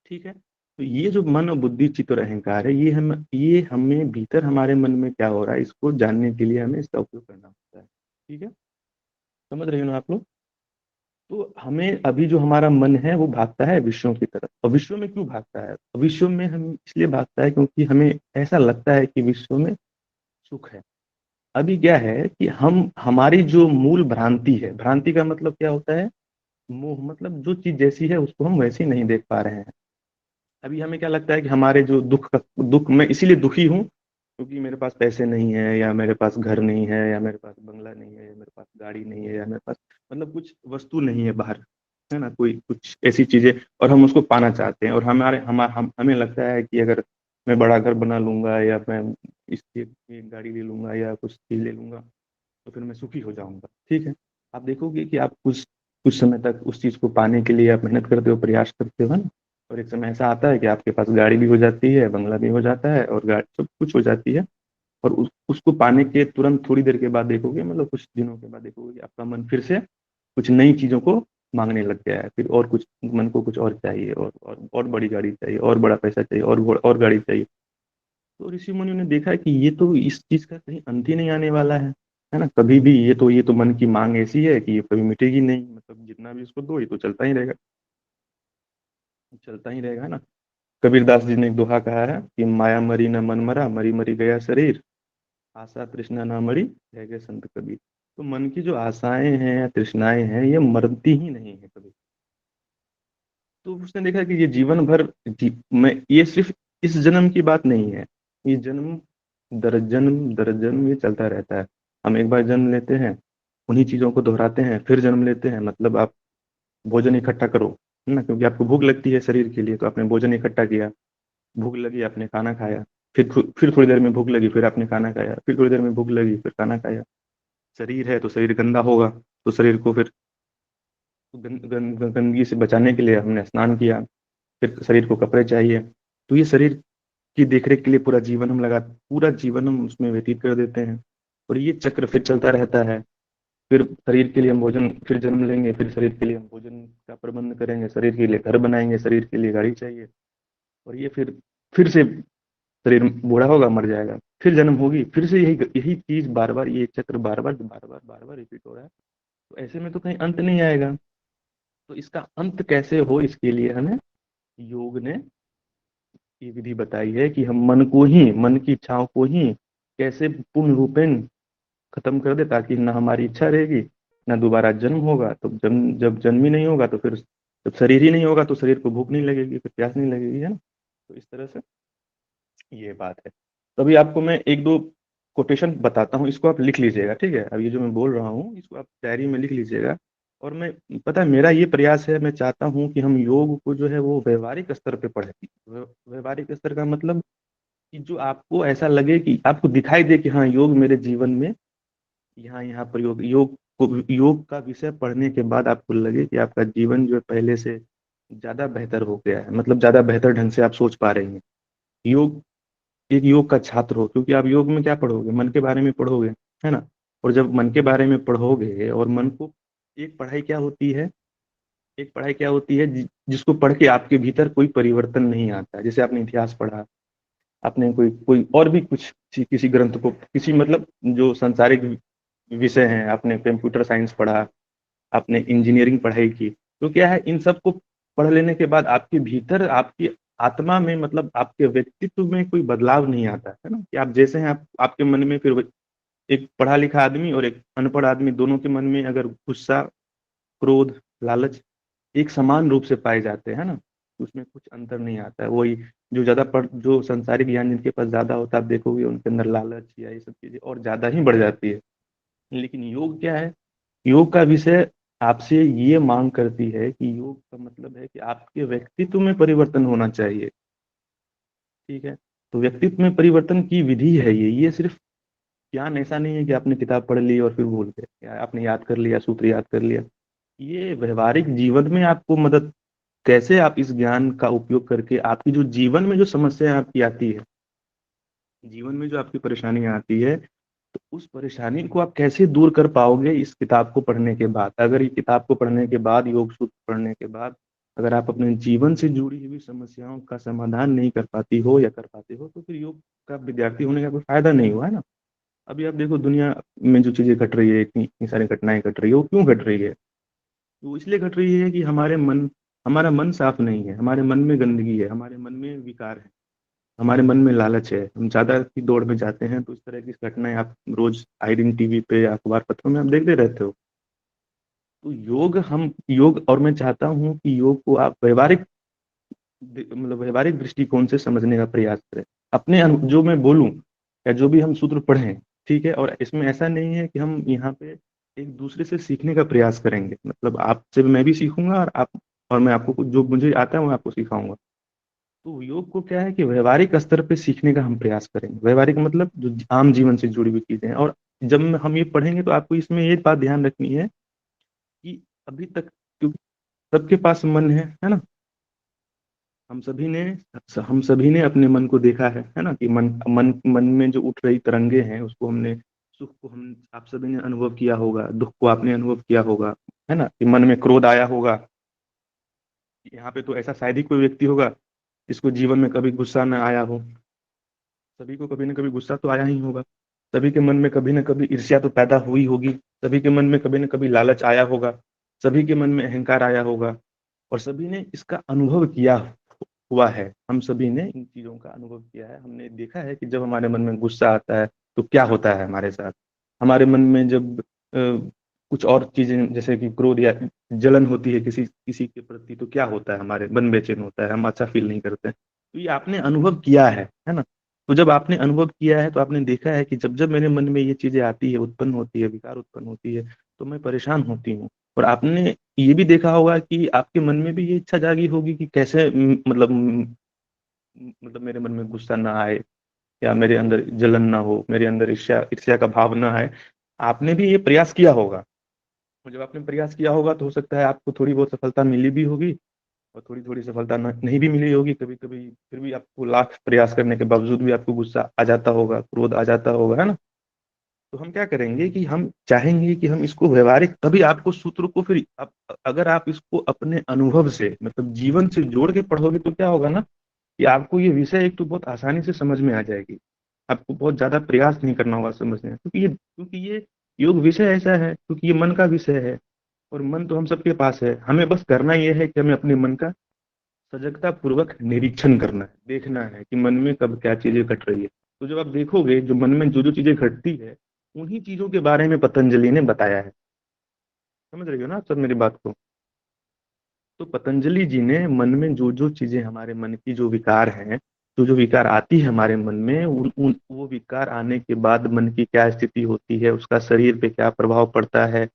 ठीक है। तो ये जो मन और बुद्धि चित्त और अहंकार है, ये हमें भीतर हमारे मन में क्या हो रहा है इसको जानने के लिए हमें इसका उपयोग करना होता है। ठीक है, समझ रहे हो ना आप लोग। तो हमें अभी जो हमारा मन है वो भागता है विषयों की तरफ। और विषयों में क्यों भागता है, विषयों में हम इसलिए भागता है क्योंकि हमें ऐसा लगता है कि विषयों में सुख है। अभी क्या है कि हम हमारी जो मूल भ्रांति है, भ्रांति का मतलब क्या होता है, मोह, मतलब जो चीज जैसी है उसको हम वैसी नहीं देख पा रहे हैं। अभी हमें क्या लगता है कि हमारे जो दुख, मैं इसीलिए दुखी हूँ क्योंकि मेरे पास पैसे नहीं है, या मेरे पास घर नहीं है, या मेरे पास बंगला नहीं है, या मेरे पास गाड़ी नहीं है, या मेरे पास मतलब कुछ वस्तु नहीं है बाहर, है ना, कोई कुछ ऐसी चीजें, और हम उसको पाना चाहते हैं। और हमें लगता है कि अगर मैं बड़ा घर बना लूंगा, या मैं इसकी एक गाड़ी ले लूंगा, या कुछ चीज ले लूंगा, तो फिर मैं सुखी हो जाऊंगा। ठीक है। आप देखोगे कि आप कुछ कुछ समय तक उस चीज़ को पाने के लिए आप मेहनत करते हो, प्रयास करते हो, है ना? और एक समय ऐसा आता है कि आपके पास गाड़ी भी हो जाती है, बंगला भी हो जाता है और गा सब कुछ हो जाती है और उसको पाने के तुरंत थोड़ी देर के बाद देखोगे, मतलब कुछ दिनों के बाद देखोगे कि आपका मन फिर से कुछ नई चीज़ों को माँगने लग गया है। फिर और कुछ मन को कुछ और चाहिए और बड़ी गाड़ी चाहिए और बड़ा पैसा चाहिए और गाड़ी चाहिए। तो ऋषि मुनियों ने देखा है कि ये तो इस चीज़ का कहीं अंत ही नहीं आने वाला है ना? कभी भी ये तो मन की माँग ऐसी है कि ये कभी मिटेगी नहीं, मतलब जितना भी इसको दो ये तो चलता ही रहेगा, है ना? कबीरदास जी ने एक दोहा कहा है कि माया मरी न मन मरा, मरी मरी गया शरीर, आशा तृष्णा ना मरी, रह गए संत कबीर। तो मन की जो आशाएं हैं या तृष्णाएं हैं ये मरती ही नहीं है कभी। तो उसने देखा कि ये जीवन भर मैं ये सिर्फ इस जन्म की बात नहीं है, ये जन्म दर जन्म ये चलता रहता है। हम एक बार जन्म लेते हैं, उन्हीं चीजों को दोहराते हैं, फिर जन्म लेते हैं। मतलब आप भोजन इकट्ठा करो, है ना? क्योंकि आपको भूख लगती है शरीर के लिए, तो आपने भोजन इकट्ठा किया, भूख लगी आपने खाना खाया, फिर थोड़ी देर में भूख लगी, फिर आपने खाना खाया, फिर थोड़ी देर में भूख लगी, फिर खाना खाया। शरीर है तो शरीर गंदा होगा, तो शरीर को फिर गंदगी से बचाने के लिए हमने स्नान किया, फिर शरीर को कपड़े चाहिए। तो ये शरीर की देखरेख के लिए पूरा जीवन हम उसमें व्यतीत कर देते हैं और ये चक्र फिर चलता रहता है। फिर शरीर के लिए हम भोजन, फिर जन्म लेंगे, फिर शरीर के लिए हम भोजन का प्रबंध करेंगे, शरीर के लिए घर बनाएंगे, शरीर के लिए गाड़ी चाहिए और ये फिर से शरीर बूढ़ा होगा, मर जाएगा, फिर जन्म होगी, फिर से यही यही चीज बार बार, ये चक्र बार बार रिपीट हो रहा है। तो ऐसे में तो कहीं अंत नहीं आएगा। तो इसका अंत कैसे हो, इसके लिए हमें योग ने ये विधि बताई है कि हम मन की इच्छाओं को ही कैसे पूर्ण रूपेण खत्म कर दे, ताकि ना हमारी इच्छा रहेगी, ना दोबारा जन्म होगा। तो जब जन्म ही नहीं होगा तो फिर जब शरीर ही नहीं होगा तो शरीर को भूख नहीं लगेगी, फिर प्यास नहीं लगेगी, है ना? तो इस तरह से ये बात है। तो अभी आपको मैं एक दो कोटेशन बताता हूँ, इसको आप लिख लीजिएगा, ठीक है? अब ये जो मैं बोल रहा हूँ इसको आप डायरी में लिख लीजिएगा। और मैं, पता है, मेरा ये प्रयास है, मैं चाहता हूँ कि हम योग को जो है वो व्यवहारिक स्तर पे पढ़ें। व्यवहारिक स्तर का मतलब कि जो आपको ऐसा लगे, कि आपको दिखाई दे कि हाँ, योग मेरे जीवन में यहाँ यहाँ प्रयोग, योग का विषय पढ़ने के बाद आपको लगे कि आपका जीवन जो है पहले से ज्यादा बेहतर हो गया है, मतलब ज्यादा बेहतर ढंग से आप सोच पा रहे हैं। योग एक योग का छात्र हो, क्योंकि आप योग में क्या पढ़ोगे, मन के बारे में पढ़ोगे, है ना? और जब मन के बारे में पढ़ोगे और मन को, एक पढ़ाई क्या होती है, जिसको पढ़ के आपके भीतर कोई परिवर्तन नहीं आता। जैसे आपने इतिहास पढ़ा, आपने कोई कोई और भी कुछ किसी ग्रंथ को, किसी मतलब जो सांसारिक विषय हैं, आपने कंप्यूटर साइंस पढ़ा, आपने इंजीनियरिंग पढ़ाई की, तो क्या है, इन सब को पढ़ लेने के बाद आपके भीतर, आपकी आत्मा में, मतलब आपके व्यक्तित्व में कोई बदलाव नहीं आता है ना? कि आप जैसे हैं, आपके मन में फिर एक पढ़ा लिखा आदमी और एक अनपढ़ आदमी, दोनों के मन में अगर गुस्सा, क्रोध, लालच एक समान रूप से पाए जाते हैं ना, तो उसमें कुछ अंतर नहीं आता है। वही जो संसारिक ज्ञान जिनके पास ज्यादा होता है, आप देखोगे उनके अंदर लालच या ये सब चीजें और ज्यादा ही बढ़ जाती है। लेकिन योग क्या है, योग का विषय आपसे ये मांग करती है कि योग का मतलब है कि आपके व्यक्तित्व में परिवर्तन होना चाहिए, ठीक है? तो व्यक्तित्व में परिवर्तन की विधि है ये सिर्फ ज्ञान ऐसा नहीं है कि आपने किताब पढ़ ली और फिर भूल गए, या आपने याद कर लिया, सूत्र याद कर लिया। ये व्यवहारिक जीवन में आपको मदद, कैसे आप इस ज्ञान का उपयोग करके आपकी जो जीवन में जो समस्या आपकी आती है, जीवन में जो आपकी परेशानियां आती है, तो उस परेशानी को आप कैसे दूर कर पाओगे इस किताब को पढ़ने के बाद। अगर ये किताब को पढ़ने के बाद, योग सूत्र पढ़ने के बाद, अगर आप अपने जीवन से जुड़ी हुई समस्याओं का समाधान नहीं कर पाती हो या कर पाते हो, तो फिर योग का विद्यार्थी होने का कोई फायदा नहीं हुआ, है ना? अभी आप देखो दुनिया में जो चीजें घट रही है, इतनी इतनी सारी घटनाएं घट रही है, वो क्यों घट रही है? वो इसलिए घट रही है कि हमारा मन साफ नहीं है, हमारे मन में गंदगी है, हमारे मन में विकार है, हमारे मन में लालच है, हम ज्यादा की दौड़ में जाते हैं। तो इस तरह की घटनाएं आप रोज आए दिन टीवी पे या अखबार पत्रों में आप देखते रहते हो। तो योग, और मैं चाहता हूँ कि योग को आप व्यवहारिक दृष्टिकोण से समझने का प्रयास करें। जो मैं बोलूं या जो भी हम सूत्र पढ़ें, ठीक है? और इसमें ऐसा नहीं है कि हम यहाँ पे एक दूसरे से सीखने का प्रयास करेंगे, मतलब आपसे मैं भी सीखूंगा और मैं आपको जो मुझे आता है वो आपको सिखाऊंगा। तो योग को क्या है कि व्यवहारिक स्तर पे सीखने का हम प्रयास करेंगे। व्यवहारिक मतलब जो आम जीवन से जुड़ी हुई चीजें हैं। और जब हम ये पढ़ेंगे तो आपको इसमें एक बात ध्यान रखनी है अभी तक, क्योंकि सबके पास मन है ना। हम सभी ने हम सभी ने अपने मन को देखा है ना, कि मन मन मन में जो उठ रही तरंगे हैं उसको हमने, सुख को हम आप सभी ने अनुभव किया होगा, दुख को आपने अनुभव किया होगा, है ना, कि मन में क्रोध आया होगा। यहाँ पे तो ऐसा शायद ही कोई व्यक्ति होगा जिसको जीवन में कभी गुस्सा न आया हो। सभी को कभी न कभी गुस्सा तो आया ही होगा। सभी के मन में कभी न कभी ईर्ष्या तो पैदा हुई होगी। सभी के मन में कभी न कभी लालच आया होगा। सभी के मन में अहंकार आया होगा। और सभी ने इसका अनुभव किया हुआ है। हम सभी ने इन चीजों का अनुभव किया है। हमने देखा है कि जब हमारे मन में गुस्सा आता है तो क्या होता है हमारे साथ। हमारे मन में जब कुछ और चीजें जैसे कि क्रोध या जलन होती है किसी किसी के प्रति, तो क्या होता है, हमारे मन बेचैन होता है, हम अच्छा फील नहीं करते हैं। तो ये आपने अनुभव किया है ना। तो जब आपने अनुभव किया है तो आपने देखा है कि जब जब मेरे मन में ये चीजें आती है, उत्पन्न होती है, विकार उत्पन्न होती है, तो मैं परेशान होती हूँ। और आपने ये भी देखा होगा कि आपके मन में भी ये इच्छा जागी होगी कि कैसे मतलब मेरे मन में गुस्सा ना आए, या मेरे अंदर जलन ना हो, मेरे अंदर ईर्ष्या ईर्ष्या का भाव ना आए। आपने भी ये प्रयास किया होगा। और जब आपने प्रयास किया होगा तो हो सकता है आपको थोड़ी बहुत सफलता मिली भी होगी, और थोड़ी थोड़ी सफलता नहीं भी मिली होगी कभी कभी। फिर भी आपको लाख प्रयास करने के बावजूद भी आपको गुस्सा आ जाता होगा, क्रोध आ जाता होगा, है ना। तो हम क्या करेंगे कि हम चाहेंगे कि हम इसको व्यवहारिक, तभी आपको सूत्र को फिर अगर आप इसको अपने अनुभव से मतलब जीवन से जोड़ के पढ़ोगे तो क्या होगा ना, कि आपको ये विषय एक तो बहुत आसानी से समझ में आ जाएगी। आपको बहुत ज्यादा प्रयास नहीं करना होगा समझने में, क्योंकि ये योग विषय ऐसा है, क्योंकि ये मन का विषय है। और मन तो हम सबके पास है। हमें बस करना यह है कि हमें अपने मन का सजगता पूर्वक निरीक्षण करना है, देखना है कि मन में कब क्या चीजें घट रही है। तो जब आप देखोगे जो मन में जो जो चीजें घटती है, उन्हीं चीजों के बारे में पतंजलि ने बताया है। समझ रही हो ना आप सब मेरी बात को। तो पतंजलि जी ने मन में जो जो चीजें, हमारे मन की जो विकार हैं, जो जो विकार आती है हमारे मन में, वो विकार आने के बाद मन की क्या स्थिति होती है, उसका शरीर पे क्या प्रभाव पड़ता है,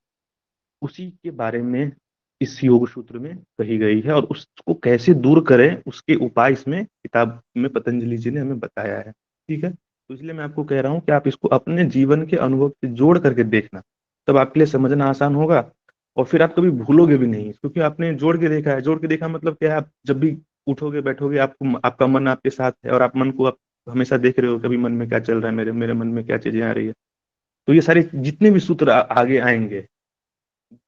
उसी के बारे में इस योग सूत्र में कही गई है। और उसको कैसे दूर करें उसके उपाय इसमें किताब में पतंजलि जी ने हमें बताया है। ठीक है, तो इसलिए मैं आपको कह रहा हूँ कि आप इसको अपने जीवन के अनुभव से जोड़ करके देखना, तब आपके लिए समझना आसान होगा। और फिर आप कभी भूलोगे भी नहीं, क्योंकि आपने जोड़ के देखा है। जोड़ के देखा मतलब क्या है, आप जब भी उठोगे बैठोगे, आपको आपका मन आपके साथ है, और आप मन को आप हमेशा देख रहे हो कभी मन में क्या चल रहा है, मेरे मेरे मन में क्या चीजें आ रही है। तो ये सारे जितने भी सूत्र आगे आएंगे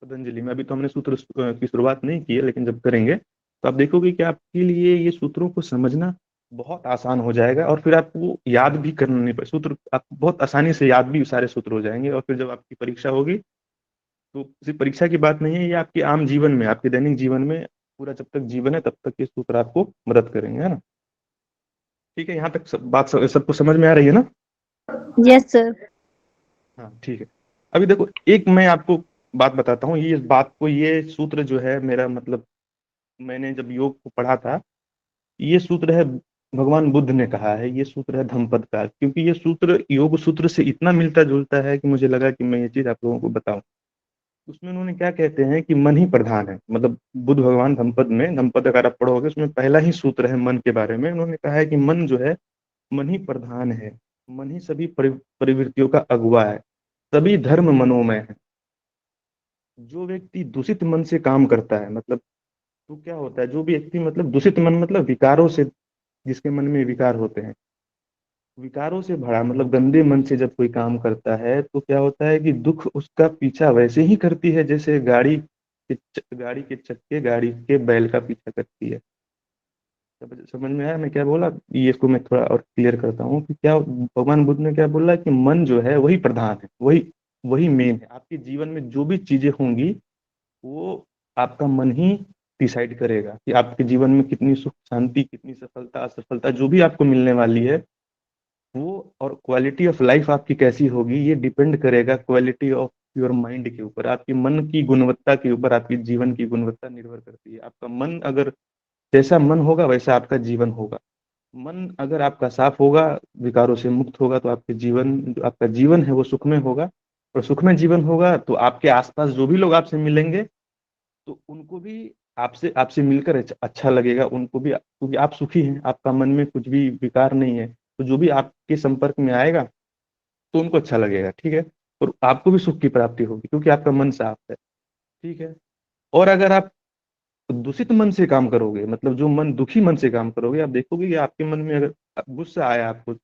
पतंजलि में, अभी तो हमने सूत्र की शुरुआत नहीं की है, लेकिन जब करेंगे तो आप देखोगे कि आपके लिए ये सूत्रों को समझना बहुत आसान हो जाएगा। और फिर आपको याद भी करना नहीं पड़े, सूत्र आप बहुत आसानी से याद भी सारे सूत्र हो जाएंगे। और फिर जब आपकी परीक्षा होगी तो सिर्फ परीक्षा की बात नहीं है, ये आपके आम जीवन में, आपके दैनिक जीवन में, पूरा जब तक जीवन है तब तक ये सूत्र आपको मदद करेंगे, है ना। ठीक है, यहाँ तक बात सबको समझ में आ रही है ना। Yes sir. हाँ ठीक है। अभी देखो, एक मैं आपको बात बताता हूँ। ये इस बात को, ये सूत्र जो है मेरा मतलब, मैंने जब योग को पढ़ा था, ये सूत्र है भगवान बुद्ध ने कहा है, ये सूत्र है धम्मपद का। क्योंकि ये सूत्र योग सूत्र से इतना मिलता जुलता है कि मुझे लगा कि मैं ये चीज आप लोगों को बताऊं। उसमें उन्होंने क्या कहते हैं कि मन ही प्रधान है। मतलब बुद्ध भगवान धम्मपद में, धम्मपद अगर आप पढ़ोगे उसमें पहला ही सूत्र है मन के बारे में। उन्होंने कहा है कि मन जो है, मन ही प्रधान है। मन ही सभी परिवृत्तियों का अगुवा है। सभी धर्म मनोमय है। जो व्यक्ति दूषित मन से काम करता है, मतलब तो क्या होता है, जो भी व्यक्ति मतलब दूषित मन मतलब विकारों से, जिसके मन में विकार होते हैं, विकारों से भरा मतलब गंदे मन से जब कोई काम करता है तो क्या होता है कि दुख उसका पीछा वैसे ही करती है जैसे गाड़ी के चक्के गाड़ी के बैल का पीछा करती है। समझ में आया मैं क्या बोला। ये इसको मैं थोड़ा और क्लियर करता हूँ कि क्या भगवान बुद्ध ने क्या बोला, कि मन जो है वही प्रधान है, वही वही मेन है। आपके जीवन में जो भी चीजें होंगी वो आपका मन ही डिसाइड करेगा कि आपके जीवन में कितनी सुख शांति, कितनी सफलता असफलता जो भी आपको मिलने वाली है वो, और क्वालिटी ऑफ लाइफ आपकी कैसी होगी, ये डिपेंड करेगा क्वालिटी ऑफ योर माइंड के ऊपर। आपकी मन की गुणवत्ता के ऊपर आपकी जीवन की गुणवत्ता निर्भर करती है। आपका मन अगर, जैसा मन होगा वैसा आपका जीवन होगा। मन अगर आपका साफ होगा, विकारों से मुक्त होगा, तो आपके जीवन, जो आपका जीवन है वो सुखमय होगा। और सुखमय जीवन होगा तो आपके आसपास जो भी लोग आपसे मिलेंगे तो उनको भी आपसे आपसे मिलकर अच्छा लगेगा उनको भी, क्योंकि आप सुखी हैं, आपका मन में कुछ भी विकार नहीं है। तो जो भी आपके संपर्क में आएगा तो उनको अच्छा लगेगा। ठीक है, और आपको भी सुख की प्राप्ति होगी क्योंकि आपका मन साफ है। ठीक है, और अगर आप दूषित मन से काम करोगे, मतलब जो मन दुखी मन से काम करोगे, आप देखोगे कि आपके मन में अगर गुस्सा आया, आपको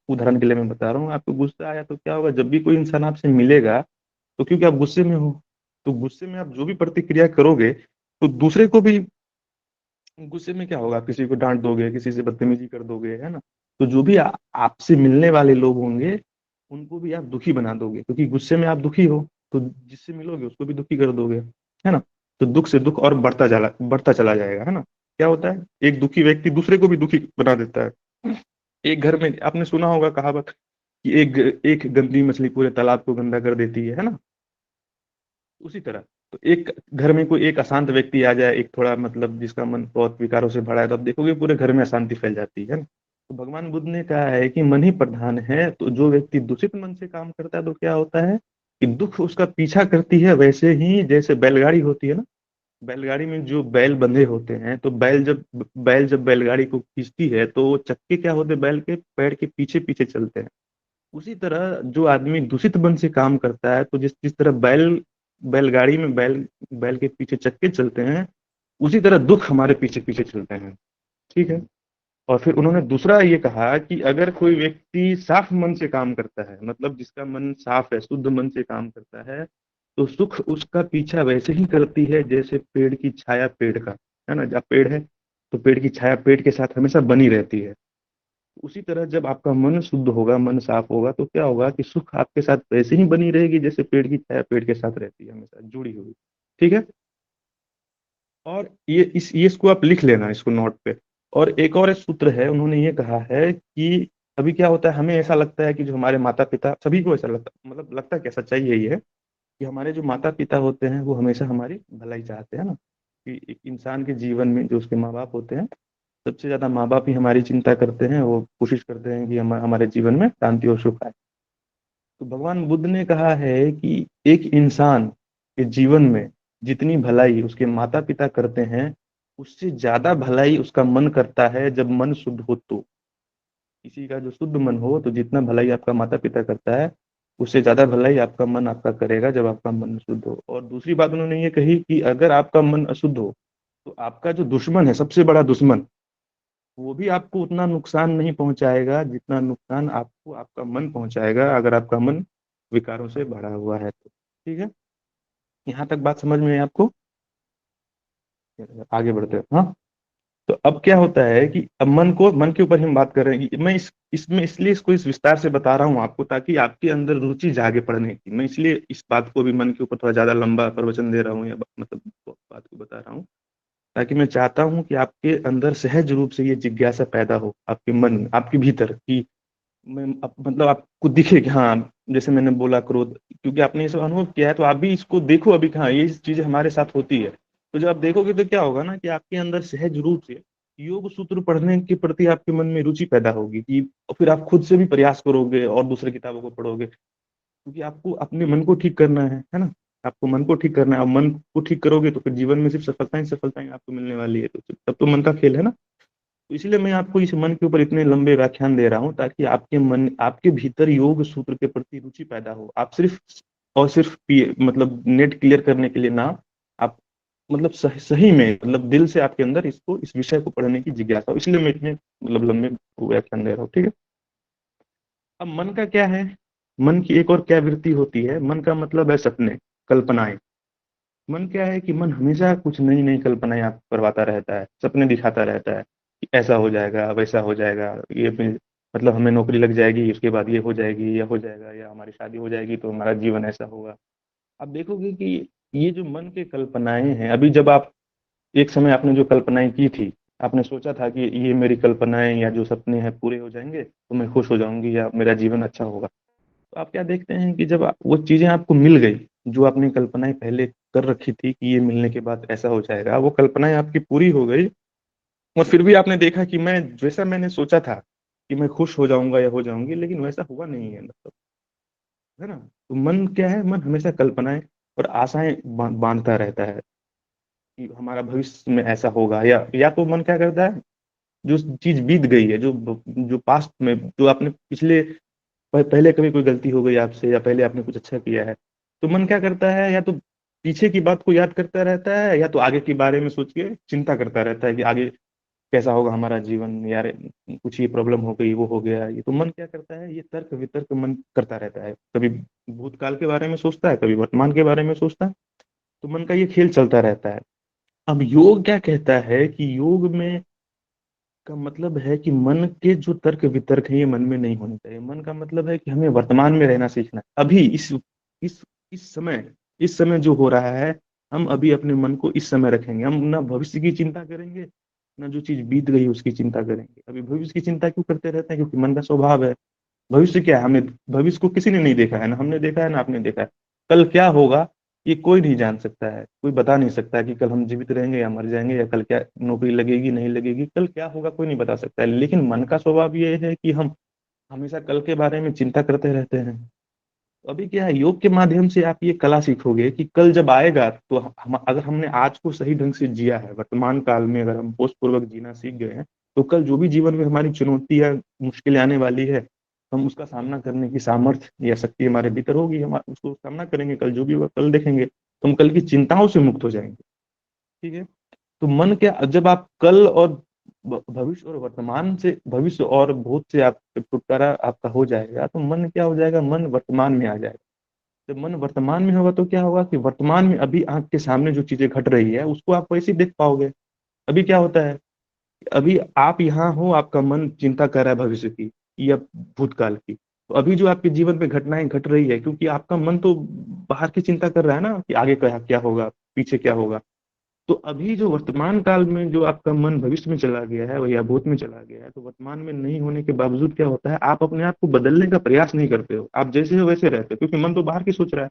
उदाहरण के लिए मैं बता रहा हूँ, आपको गुस्सा आया तो क्या होगा, जब भी कोई इंसान आपसे मिलेगा तो क्योंकि आप गुस्से में हो, तो गुस्से में आप जो भी प्रतिक्रिया करोगे तो दूसरे को भी गुस्से में क्या होगा, किसी को डांट दोगे, किसी से बदतमीजी कर दोगे, है ना। तो जो भी आपसे मिलने वाले लोग होंगे उनको भी आप दुखी बना दोगे, क्योंकि गुस्से में आप दुखी हो तो जिससे मिलोगे उसको भी दुखी कर दोगे, है ना। तो दुख से दुख और बढ़ता चला जाएगा, है ना। क्या होता है, एक दुखी व्यक्ति दूसरे को भी दुखी बना देता है। एक घर में आपने सुना होगा कहावत कि एक एक गंदी मछली पूरे तालाब को गंदा कर देती है ना। उसी तरह तो एक घर में कोई एक अशांत व्यक्ति आ जाए, एक थोड़ा मतलब जिसका मन बहुत विकारों से भरा है, तो आप देखोगे पूरे घर में अशांति फैल जाती है ना। तो भगवान बुद्ध ने कहा है कि मन ही प्रधान है, तो जो व्यक्ति दूषित मन से काम करता है तो क्या होता है कि दुख उसका पीछा करती है, वैसे ही जैसे बैलगाड़ी होती है ना, बैलगाड़ी में जो बैल बंधे होते हैं, तो बैल जब बैलगाड़ी को खींचती है तो वो चक्के क्या होते हैं, बैल के पैर के पीछे पीछे चलते हैं। उसी तरह जो आदमी दूषित मन से काम करता है, तो जिस जिस तरह बैलगाड़ी में बैल के पीछे चक्के चलते हैं, उसी तरह दुख हमारे पीछे पीछे चलते हैं। ठीक है। और फिर उन्होंने दूसरा ये कहा कि अगर कोई व्यक्ति साफ मन से काम करता है, मतलब जिसका मन साफ है, शुद्ध मन से काम करता है, तो सुख उसका पीछा वैसे ही करती है जैसे पेड़ की छाया पेड़ का, है ना। जब पेड़ है तो पेड़ की छाया पेड़ के साथ हमेशा बनी रहती है। उसी तरह जब आपका मन शुद्ध होगा, मन साफ होगा, तो क्या होगा कि सुख आपके साथ वैसे ही बनी रहेगी जैसे पेड़ की छाया पेड़ के साथ रहती है, हमेशा जुड़ी हुई। ठीक है। और ये इसको आप लिख लेना, इसको नोट पे। और एक और सूत्र है, उन्होंने ये कहा है कि अभी क्या होता है, हमें ऐसा लगता है कि जो हमारे माता पिता, सभी को ऐसा लगता, मतलब लगता क्या, सच्चाई यही है कि हमारे जो माता पिता होते हैं वो हमेशा हमारी भलाई चाहते हैं ना। कि एक इंसान के जीवन में जो उसके माँ बाप होते हैं, सबसे ज्यादा माँ बाप ही हमारी चिंता करते हैं, वो कोशिश करते हैं कि हमारे जीवन में शांति और सुख आए। तो भगवान बुद्ध ने कहा है कि एक इंसान के जीवन में जितनी भलाई उसके माता पिता करते हैं, उससे ज्यादा भलाई उसका मन करता है जब मन शुद्ध हो। तो किसी का जो शुद्ध मन हो, तो जितना भलाई आपका माता पिता करता है, उससे ज्यादा भलाई आपका मन आपका करेगा जब आपका मन शुद्ध हो। और दूसरी बात उन्होंने ये कही कि अगर आपका मन अशुद्ध हो, तो आपका जो दुश्मन है, सबसे बड़ा दुश्मन, वो भी आपको उतना नुकसान नहीं पहुंचाएगा जितना नुकसान आपको आपका मन पहुंचाएगा, अगर आपका मन विकारों से भरा हुआ है तो। ठीक है। यहाँ तक बात समझ में है आपको। आगे बढ़ते हैं। हाँ। तो अब क्या होता है कि अब मन के ऊपर हम बात कर रहे हैं कि मैं इसमें इसलिए इसको इस विस्तार से बता रहा हूँ आपको, ताकि आपके अंदर रुचि जागे पढ़ने की। मैं इसलिए इस बात को भी मन के ऊपर थोड़ा ज्यादा लंबा प्रवचन दे रहा हूँ, या मतलब बात को बता रहा हूँ, ताकि मैं चाहता हूँ कि आपके अंदर सहज रूप से ये जिज्ञासा पैदा हो, आपके मन, आपके भीतर, कि मतलब आपको दिखे कि हाँ, जैसे मैंने बोला क्रोध, क्योंकि आपने ये सब अनुभव किया है, तो आप भी इसको देखो अभी कि हाँ ये चीज हमारे साथ होती है। तो जब आप देखोगे तो क्या होगा ना, कि आपके अंदर सहज रूप से योग सूत्र पढ़ने के प्रति आपके मन में रुचि पैदा होगी, कि फिर आप खुद से भी प्रयास करोगे और दूसरे किताबों को पढ़ोगे, क्योंकि आपको अपने मन को ठीक करना है ना। आपको मन को ठीक करना है, और मन को ठीक करोगे तो फिर जीवन में सिर्फ सफलताएं आपको मिलने वाली है, तो तब तो मन का खेल है ना। तो इसलिए मैं आपको इस मन के ऊपर इतने लंबे व्याख्यान दे रहा हूँ, ताकि आपके मन, आपके भीतर योग सूत्र के प्रति रुचि पैदा हो। आप सिर्फ और सिर्फ मतलब नेट क्लियर करने के लिए ना, आप मतलब सही में, मतलब दिल से आपके अंदर इसको, इस विषय को पढ़ने की जिज्ञासा हो। इसलिए मैं इतने मतलब लंबे व्याख्यान दे रहा हूँ। ठीक है। अब मन का क्या है, मन की एक और क्या वृत्ति होती है, मन का मतलब है सपने, कल्पनाएं। मन क्या है कि मन हमेशा कुछ नई नई कल्पनाएं आप करवाता रहता है, सपने दिखाता रहता है कि ऐसा हो जाएगा, वैसा हो जाएगा, ये मतलब हमें नौकरी लग जाएगी, उसके बाद ये हो जाएगी, या हो जाएगा, या हमारी शादी हो जाएगी तो हमारा जीवन ऐसा होगा। आप देखोगे कि ये जो मन के कल्पनाएं हैं, अभी जब आप एक समय आपने जो कल्पनाएं की थी, आपने सोचा था कि ये मेरी कल्पनाएं या जो सपने हैं पूरे हो जाएंगे तो मैं खुश हो जाऊंगी या मेरा जीवन अच्छा होगा। तो आप क्या देखते हैं कि जब वो चीजें आपको मिल गई, जो आपने कल्पनाएं पहले कर रखी थी कि ये मिलने के बाद ऐसा हो जाएगा, वो कल्पनाएं आपकी पूरी हो गई, और फिर भी आपने देखा कि मैं जैसा मैंने सोचा था कि मैं खुश हो जाऊंगा या हो जाऊंगी, लेकिन वैसा हुआ नहीं है, मतलब, है ना। तो मन क्या है, मन हमेशा कल्पनाएं और आशाएं बांधता रहता है कि हमारा भविष्य में ऐसा होगा, या तो मन क्या करता है, जो चीज बीत गई है, जो जो पास्ट में, जो आपने पिछले पहले कभी कोई गलती हो गई आपसे, या पहले आपने कुछ अच्छा किया है, तो मन क्या करता है, या तो पीछे की बात को याद करता रहता है, या तो आगे के बारे में सोच के चिंता करता रहता है कि आगे कैसा होगा हमारा जीवन, यार कुछ ये प्रॉब्लम हो गई, वो हो गया। ये तो मन क्या करता है, ये तर्क वितर्क मन करता रहता है। कभी भूतकाल के बारे में सोचता है, कभी वर्तमान के बारे में सोचता है। तो मन का ये खेल चलता रहता है। अब योग क्या कहता है कि योग में का मतलब है कि मन के जो तर्क वितर्क है ये मन में नहीं होने चाहिए। मन का मतलब है कि हमें वर्तमान में रहना सीखना है। अभी इस इस समय, इस समय जो हो रहा है, हम अभी अपने मन को इस समय रखेंगे। हम ना भविष्य की चिंता करेंगे, ना जो चीज बीत गई उसकी चिंता करेंगे। अभी भविष्य की चिंता क्यों करते रहते हैं? क्योंकि मन का स्वभाव है। भविष्य क्या है, हमने भविष्य को किसी ने नहीं देखा है, ना हमने देखा है ना आपने देखा है। कल क्या होगा ये कोई नहीं जान सकता है, कोई बता नहीं सकता है कि कल हम जीवित रहेंगे या मर जाएंगे, या कल क्या नौकरी लगेगी नहीं लगेगी, कल क्या होगा कोई नहीं बता सकता है। लेकिन मन का स्वभाव ये है कि हम हमेशा कल के बारे में चिंता करते रहते हैं। अभी क्या है, योग के माध्यम से आप ये कला सीखोगे कि कल जब आएगा तो हम अगर हमने आज को सही ढंग से जिया है, वर्तमान काल में अगर हम होश पूर्वक जीना सीख गए हैं, तो कल जो भी जीवन में हमारी चुनौती या मुश्किलें आने वाली है, हम उसका सामना करने की सामर्थ्य या शक्ति हमारे भीतर होगी। हम उसको सामना करेंगे, कल जो भी होगा कल देखेंगे, तो हम कल की चिंताओं से मुक्त हो जाएंगे। ठीक है। तो मन क्या, जब आप कल और भविष्य और वर्तमान से, भविष्य और भूत से आप छुटकारा आपका हो जाएगा, तो मन क्या हो जाएगा, मन वर्तमान में आ जाएगा। जब मन वर्तमान में होगा तो क्या होगा कि वर्तमान में अभी आंख के सामने जो चीजें घट रही है उसको आप वैसे ही देख पाओगे। अभी क्या होता है, अभी आप यहाँ हो, आपका मन चिंता कर रहा है भविष्य की या भूतकाल की। तो अभी जो आपके जीवन में घटनाएं घट रही है, क्योंकि आपका मन तो बाहर की चिंता कर रहा है ना कि आगे क्या क्या होगा, पीछे क्या होगा। तो अभी जो वर्तमान काल में जो आपका मन भविष्य में चला गया है या भूत में चला गया है, तो वर्तमान में नहीं होने के बावजूद क्या होता है, आप अपने आप को बदलने का प्रयास नहीं करते हो, आप जैसे हो वैसे रहते हो, क्योंकि मन तो बाहर की सोच रहा है।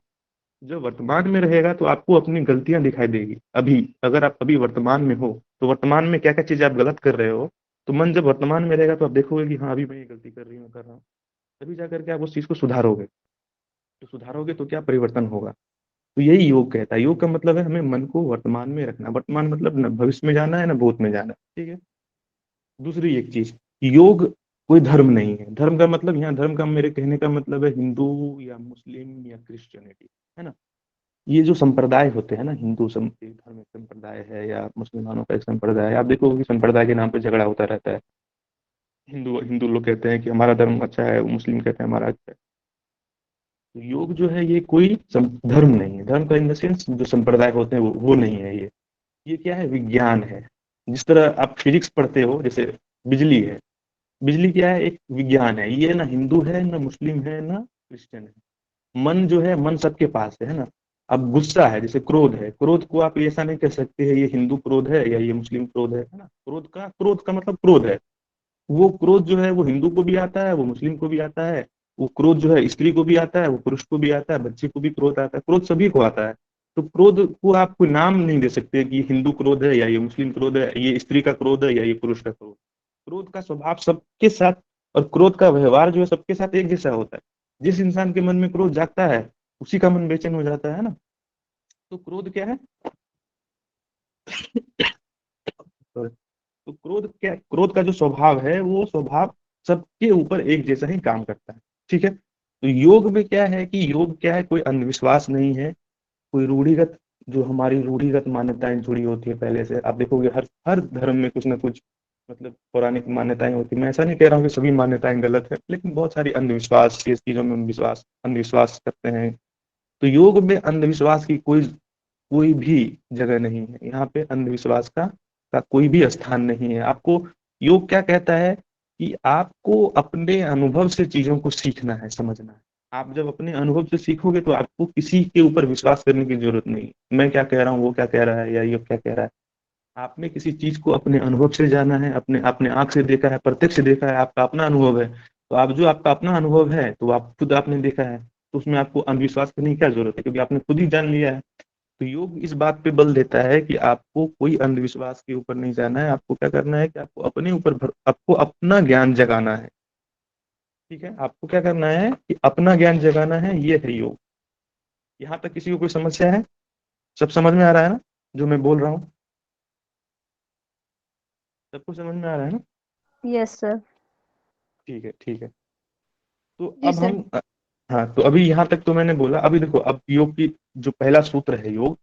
जब वर्तमान में रहेगा तो आपको अपनी गलतियां दिखाई देगी। अभी अगर आप अभी वर्तमान में हो, तो वर्तमान में क्या क्या चीज आप गलत कर रहे हो, तो मन जब वर्तमान में रहेगा तो आप देखोगे कि हाँ अभी मैं ये गलती कर रही हूँ, कर रहा हूँ। तभी जाकर के आप उस चीज को सुधारोगे। तो सुधारोगे तो क्या परिवर्तन होगा। तो यही योग कहता है। योग का मतलब है हमें मन को वर्तमान में रखना। वर्तमान मतलब न भविष्य में जाना है ना भूत में जाना है। ठीक है। दूसरी एक चीज, योग कोई धर्म नहीं है। धर्म का मतलब, यहाँ धर्म का मेरे कहने का मतलब है हिंदू या मुस्लिम या क्रिश्चियनिटी, है ना। ये जो संप्रदाय होते हैं ना, एक धर्म एक संप्रदाय है, या मुसलमानों का एक संप्रदाय है, आप देखोगे कि संप्रदाय के नाम पे झगड़ा होता रहता है। हिंदू हिंदू लोग कहते हैं कि हमारा धर्म अच्छा है, मुस्लिम कहते हैं हमारा अच्छा है। तो योग जो है ये कोई धर्म नहीं है। धर्म का इन द सेंस जो संप्रदाय होते हैं वो नहीं है ये क्या है, विज्ञान है। जिस तरह आप फिजिक्स पढ़ते हो, जैसे बिजली है, बिजली क्या है, एक विज्ञान है। ये ना हिंदू है ना मुस्लिम है ना क्रिश्चियन है। मन जो है, मन सबके पास है ना। अब गुस्सा है, जैसे क्रोध है, क्रोध को आप ऐसा नहीं कह सकते है ये हिंदू क्रोध है या ये मुस्लिम क्रोध है ना। क्रोध का मतलब क्रोध है। वो क्रोध जो है वो हिंदू को भी आता है, वो मुस्लिम को भी आता है। वो क्रोध जो है स्त्री को भी आता है, वो पुरुष को भी आता है, बच्चे को भी क्रोध आता है, क्रोध सभी को आता है। तो क्रोध को आप कोई नाम नहीं दे सकते कि ये हिंदू क्रोध है या ये मुस्लिम क्रोध है, ये स्त्री का क्रोध है या ये पुरुष का क्रोध। क्रोध का स्वभाव सबके साथ, और क्रोध का व्यवहार जो है सबके साथ एक जैसा होता है। जिस इंसान के मन में क्रोध जागता है उसी का मन बेचैन हो जाता है ना। तो क्रोध क्या है, तो क्रोध क्या, क्रोध का जो स्वभाव है वो स्वभाव सबके ऊपर एक जैसा ही काम करता है। ठीक है। तो योग में क्या है कि योग क्या है, कोई अंधविश्वास नहीं है, कोई रूढ़िगत, जो हमारी रूढ़िगत मान्यताएं जुड़ी होती है पहले से। आप देखोगे हर हर धर्म में कुछ ना कुछ मतलब पौराणिक मान्यताएं होती है। मैं ऐसा नहीं कह रहा हूँ कि सभी मान्यताएं गलत है, लेकिन बहुत सारी अंधविश्वास, इस चीजों में हम अंधविश्वास करते हैं। तो योग में अंधविश्वास की कोई कोई भी जगह नहीं है। यहाँ पे अंधविश्वास का कोई भी स्थान नहीं है। आपको योग क्या कहता है कि आपको अपने अनुभव से चीजों को सीखना है, समझना है। आप जब अपने अनुभव से सीखोगे तो आपको किसी के ऊपर विश्वास करने की जरूरत नहीं। मैं क्या कह रहा हूँ, वो क्या कह रहा है, या ये क्या कह रहा है। आपने किसी चीज को अपने अनुभव से जाना है, अपने अपने आंख से देखा है, प्रत्यक्ष देखा है, आपका अपना अनुभव है। तो आप जो आपका अपना अनुभव है तो आप खुद आपने देखा है, तो उसमें आपको अंधविश्वास करने की क्या जरूरत है, क्योंकि आपने खुद ही जान लिया है। तो योग इस बात पे बल देता है कि आपको कोई अंधविश्वास के ऊपर नहीं जाना है। आपको क्या करना है कि आपको अपने ऊपर आपको अपना ज्ञान जगाना है। ठीक है। आपको क्या करना है कि अपना ज्ञान जगाना है, ये है योग। यहाँ तक किसी को कोई समस्या है? सब समझ में आ रहा है ना जो मैं बोल रहा हूँ? सबको समझ में आ रहा है ना? Yes sir. ठीक है, ठीक है। तो जी अब सर। हम हाँ, तो अभी यहाँ तक तो मैंने बोला। अभी देखो, अब योग की जो पहला सूत्र है योग,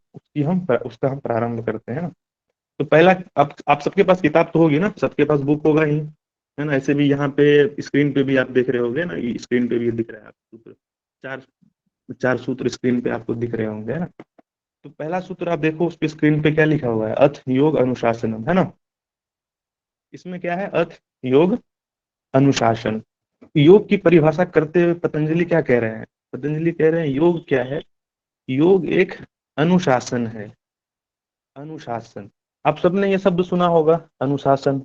उसका हम प्रारंभ करते हैं ना। तो पहला, अब आप सबके पास किताब तो होगी ना, सबके पास बुक होगा ही, है ना। ऐसे भी यहाँ पे स्क्रीन पे भी आप देख रहे होंगे ना, ये स्क्रीन पे भी दिख रहा है आपको सूत्र। चार चार सूत्र स्क्रीन पे आपको दिख रहे होंगे, है ना। तो पहला सूत्र आप देखो, उस पे स्क्रीन पे क्या लिखा हुआ है, अथ योग अनुशासनम, है ना। इसमें क्या है, अथ योग अनुशासन। योग की परिभाषा करते हुए पतंजलि क्या कह रहे हैं? पतंजलि कह रहे हैं योग क्या है? योग एक अनुशासन है। अनुशासन, आप सबने ये शब्द सुना होगा, अनुशासन,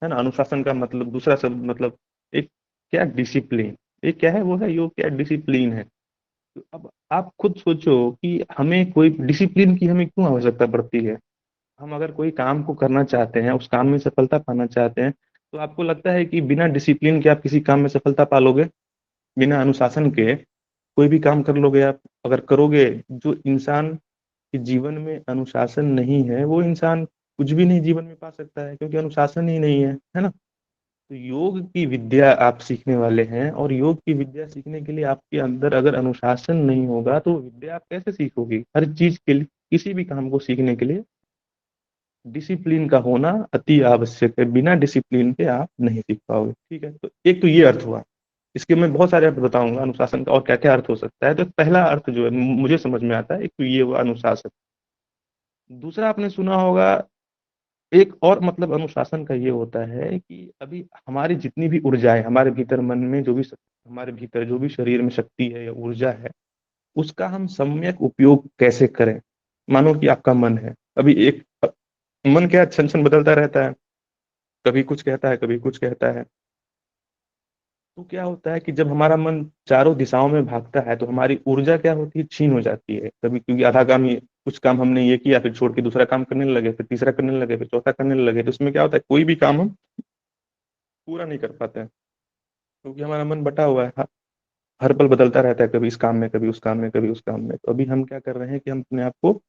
है ना। अनुशासन का मतलब, दूसरा शब्द मतलब एक, क्या, डिसिप्लिन। एक क्या है, वो है योग, क्या, डिसिप्लिन है। तो अब आप खुद सोचो कि हमें कोई डिसिप्लिन की हमें क्यों आवश्यकता पड़ती है। हम अगर कोई काम को करना चाहते हैं, उस काम में सफलता पाना चाहते हैं, तो आपको लगता है कि बिना डिसिप्लिन के आप किसी काम में सफलता पा लोगे? बिना अनुशासन के कोई भी काम कर लोगे आप? अगर करोगे, जो इंसान के जीवन में अनुशासन नहीं है, वो इंसान कुछ भी नहीं जीवन में पा सकता है, क्योंकि अनुशासन ही नहीं है ना। तो योग की विद्या आप सीखने वाले हैं, और योग की विद्या सीखने के लिए आपके अंदर अगर अनुशासन नहीं होगा, तो विद्या आप कैसे सीखोगे? हर चीज के लिए, किसी भी काम को सीखने के लिए डिसिप्लिन का होना अति आवश्यक है। बिना डिसिप्लिन के आप नहीं सीख पाओगे, ठीक है। तो एक तो ये अर्थ हुआ। इसके मैं बहुत सारे अर्थ बताऊंगा अनुशासन का, और क्या क्या अर्थ हो सकता है। तो पहला अर्थ जो है मुझे समझ में आता है, एक तो ये हुआ अनुशासन। दूसरा आपने सुना होगा, एक और मतलब अनुशासन का ये होता है कि अभी हमारी जितनी भी ऊर्जाएं हमारे भीतर, मन में जो भी हमारे भीतर जो भी शरीर में शक्ति है या ऊर्जा है, उसका हम सम्यक उपयोग कैसे करें। मानो कि आपका मन है, अभी एक मन क्या छन छन बदलता रहता है, कभी कुछ कहता है, कभी कुछ कहता है। तो क्या होता है कि जब हमारा मन चारों दिशाओं में भागता है, तो हमारी ऊर्जा क्या होती है, छीन हो जाती है कभी, क्योंकि आधा काम ही, कुछ काम हमने ये किया, फिर छोड़ के दूसरा काम करने लगे, फिर तीसरा करने लगे, फिर चौथा करने लगे। तो उसमें क्या होता है, कोई भी काम हम पूरा नहीं कर पाते हैं, क्योंकि हमारा मन बटा हुआ है, हर पल बदलता रहता है, कभी इस काम में, कभी उस काम में, कभी उस काम में। तो अभी हम क्या कर रहे हैं कि हम अपने आप को,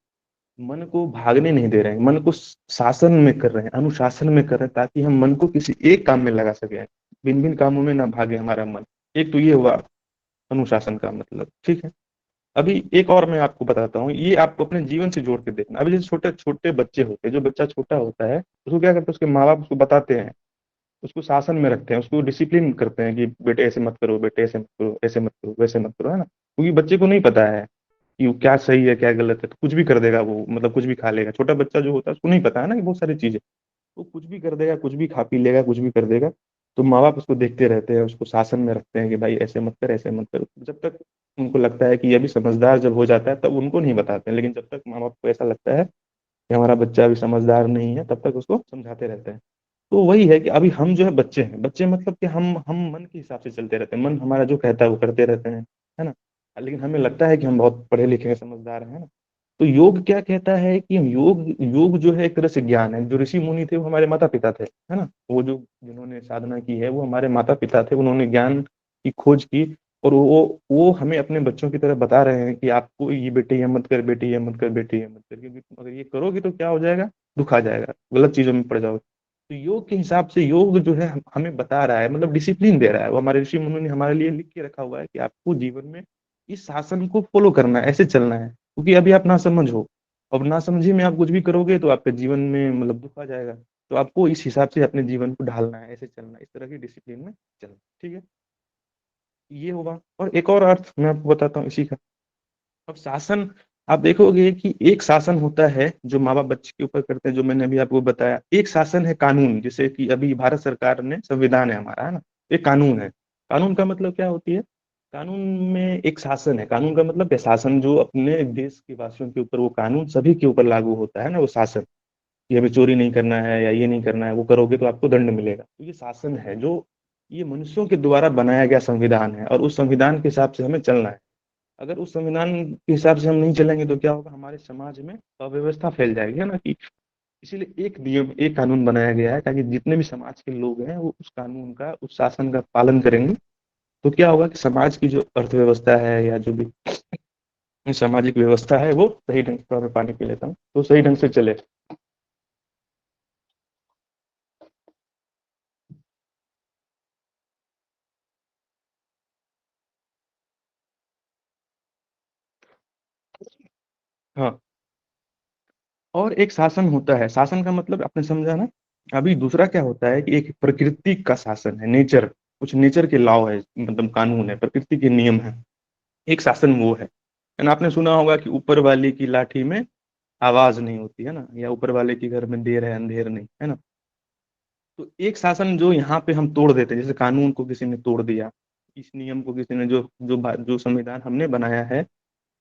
मन को भागने नहीं दे रहे हैं, मन को शासन में कर रहे हैं, अनुशासन में कर रहे हैं, ताकि हम मन को किसी एक काम में लगा सके, भिन्न भिन्न कामों में ना भागे हमारा मन। एक तो ये हुआ अनुशासन का मतलब, ठीक है। अभी एक और मैं आपको बताता हूँ, ये आपको अपने जीवन से जोड़ के देखना। अभी जैसे छोटे छोटे बच्चे होते हैं, जो बच्चा छोटा होता है, उसको क्या करते हैं, उसके माँ बाप उसको बताते हैं, उसको शासन में रखते हैं, उसको डिसिप्लिन करते हैं कि बेटे ऐसे मत करो, बेटे ऐसे मत करो, ऐसे मत करो, वैसे मत करो, है ना। क्योंकि बच्चे को नहीं पता है कि वो क्या सही है क्या गलत है, तो कुछ भी कर देगा वो, मतलब कुछ भी खा लेगा। छोटा बच्चा जो होता है, उसको नहीं पता है ना कि बहुत सारी चीजें, वो कुछ भी कर देगा, कुछ भी खा पी लेगा, कुछ भी कर देगा। तो माँ बाप उसको देखते रहते हैं, उसको शासन में रखते हैं कि भाई ऐसे मत कर, ऐसे मत कर। जब तक उनको लगता है कि ये अभी समझदार जब हो जाता है, तब उनको नहीं बताते हैं। लेकिन जब तक माँ बाप को ऐसा लगता है कि हमारा बच्चा अभी समझदार नहीं है, तब तक उसको समझाते रहते हैं। तो वही है कि अभी हम जो है बच्चे हैं, बच्चे मतलब कि हम मन के हिसाब से चलते रहते हैं, मन हमारा जो कहता है वो करते रहते हैं, है ना। लेकिन हमें लगता है कि हम बहुत पढ़े लिखे हैं, समझदार हैं, है ना। तो योग क्या कहता है कि हम योग योग जो है एक तरह से ज्ञान है। जो ऋषि मुनि थे वो हमारे माता पिता थे, है ना। वो जो जिन्होंने साधना की है वो हमारे माता पिता थे, उन्होंने ज्ञान की खोज की। और वो हमें अपने बच्चों की तरह बता रहे हैं कि आपको ये, बेटे ये मत कर, बेटी ये मत कर, बेटी ये मत कर, क्योंकि तुम अगर ये करोगे तो क्या हो जाएगा, दुख आ जाएगा, गलत चीजों में पड़ जाओगे। तो योग के हिसाब से योग जो है हमें बता रहा है, मतलब डिसिप्लिन दे रहा है। वो हमारे ऋषि मुनि ने हमारे लिए लिख के रखा हुआ है कि आपको जीवन में इस शासन को फॉलो करना है, ऐसे चलना है। क्योंकि अभी आप ना समझ हो, और ना समझी में आप कुछ भी करोगे तो आपके जीवन में मतलब दुख आ जाएगा। तो आपको इस हिसाब से अपने जीवन को ढालना है, ऐसे चलना है, इस तरह की डिसिप्लिन में चलना, ठीक है। ये होगा। और एक और अर्थ मैं आपको बताता हूँ इसी का। अब शासन, आप देखोगे कि एक शासन होता है जो माँ बाप बच्चे के ऊपर करते हैं, जो मैंने अभी आपको बताया। एक शासन है कानून, जैसे कि अभी भारत सरकार ने, संविधान है हमारा, है ना, एक कानून है। कानून का मतलब क्या होती है, कानून में एक शासन है। कानून का मतलब क्या, शासन जो अपने देश के वासियों के ऊपर, वो कानून सभी के ऊपर लागू होता है ना, वो शासन। ये हमें चोरी नहीं करना है या ये नहीं करना है, वो करोगे तो आपको दंड मिलेगा। तो ये शासन है जो, ये मनुष्यों के द्वारा बनाया गया संविधान है, और उस संविधान के हिसाब से हमें चलना है। अगर उस संविधान के हिसाब से हम नहीं चलेंगे तो क्या होगा, हमारे समाज में अव्यवस्था फैल जाएगी, है ना। कि इसीलिए एक नियम, एक कानून बनाया गया है, ताकि जितने भी समाज के लोग हैं वो उस कानून का, उस शासन का पालन करेंगे। तो क्या होगा कि समाज की जो अर्थव्यवस्था है, या जो भी सामाजिक व्यवस्था है, वो सही ढंग से, मैं पानी पी लेता हूँ, तो सही ढंग से चले। हाँ, और एक शासन होता है, शासन का मतलब आपने समझा ना। अभी दूसरा क्या होता है कि एक प्रकृति का शासन है, नेचर, कुछ नेचर के लॉ है, मतलब कानून है, प्रकृति के नियम है। एक शासन वो है ना। आपने सुना होगा कि ऊपर वाले की लाठी में आवाज नहीं होती है ना, या ऊपर वाले के घर में देर है अंधेर नहीं, है ना। तो एक शासन जो यहाँ पे हम तोड़ देते हैं, जैसे कानून को किसी ने तोड़ दिया, इस नियम को किसी ने, जो संविधान हमने बनाया है,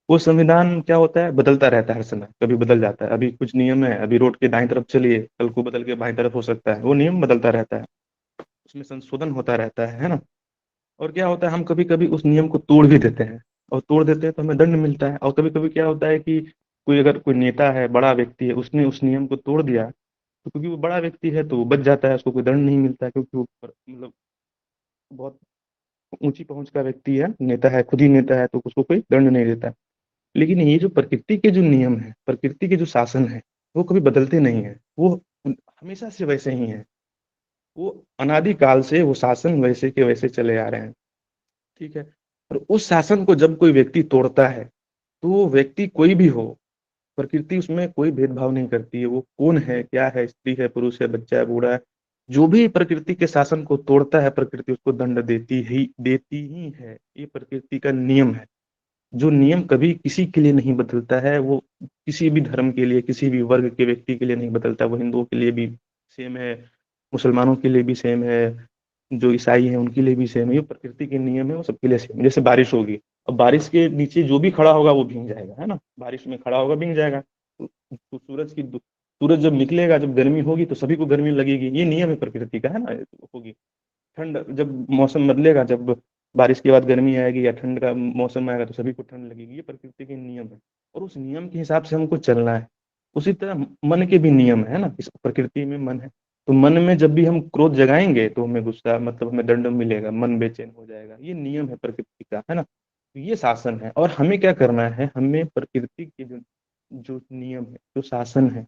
वो संविधान क्या होता है, बदलता रहता है हर समय, कभी बदल जाता है। अभी कुछ नियम है, अभी रोड के दाईं तरफ चलिए, कल को बदल के बाईं तरफ हो सकता है, वो नियम बदलता रहता है, उसमें संशोधन होता रहता है ना। और क्या होता है, हम कभी कभी उस नियम को तोड़ भी देते हैं, और तोड़ देते हैं तो हमें दंड मिलता है। और कभी कभी क्या होता है कि अगर कोई नेता है, बड़ा व्यक्ति है, उसने उस नियम को तोड़ दिया, तो क्योंकि वो बड़ा व्यक्ति है तो वो बच जाता है, उसको कोई दंड नहीं मिलता है, क्योंकि वो मतलब बहुत ऊंची पहुंच का व्यक्ति है, नेता है, खुद ही नेता है, तो उसको कोई दंड नहीं देता है। लेकिन ये जो प्रकृति के जो नियम है, प्रकृति के जो शासन है, वो कभी बदलते नहीं है, वो हमेशा से वैसे ही है। वो अनादि काल से वो शासन वैसे के वैसे चले आ रहे हैं, ठीक है। और उस शासन को जब कोई व्यक्ति तोड़ता है, तो वो व्यक्ति कोई भी हो, प्रकृति उसमें कोई भेदभाव नहीं करती है, वो कौन है, क्या है, स्त्री है, पुरुष है, बच्चा है, बूढ़ा है, जो भी प्रकृति के शासन को तोड़ता है, प्रकृति उसको दंड देती ही है। ये प्रकृति का नियम है, जो नियम कभी किसी के लिए नहीं बदलता है। वो किसी भी धर्म के लिए, किसी भी वर्ग के व्यक्ति के लिए नहीं बदलता। वो हिंदुओं के लिए भी सेम है, मुसलमानों के लिए भी सेम है, जो ईसाई हैं उनके लिए भी सेम है। ये प्रकृति के नियम है, वो सबके लिए सेम है। जैसे बारिश होगी, अब बारिश के नीचे जो भी खड़ा होगा वो भीग जाएगा, है ना, बारिश में खड़ा होगा भीग जाएगा। तो सूरज जब निकलेगा, जब गर्मी होगी तो सभी को गर्मी लगेगी, ये नियम है प्रकृति का, है ना। होगी ठंड, जब मौसम बदलेगा, जब बारिश के बाद गर्मी आएगी या ठंड का मौसम आएगा तो सभी को ठंड लगेगी, ये प्रकृति के नियम है। और उस नियम के हिसाब से हमको चलना है। उसी तरह मन के भी नियम है ना, इस प्रकृति में मन है। तो मन में जब भी हम क्रोध जगाएंगे तो हमें गुस्सा, मतलब हमें दंड मिलेगा, मन बेचैन हो जाएगा, ये नियम है प्रकृति का, है ना। तो ये शासन है, और हमें क्या करना है, हमें प्रकृति के जो जो नियम है, जो शासन है,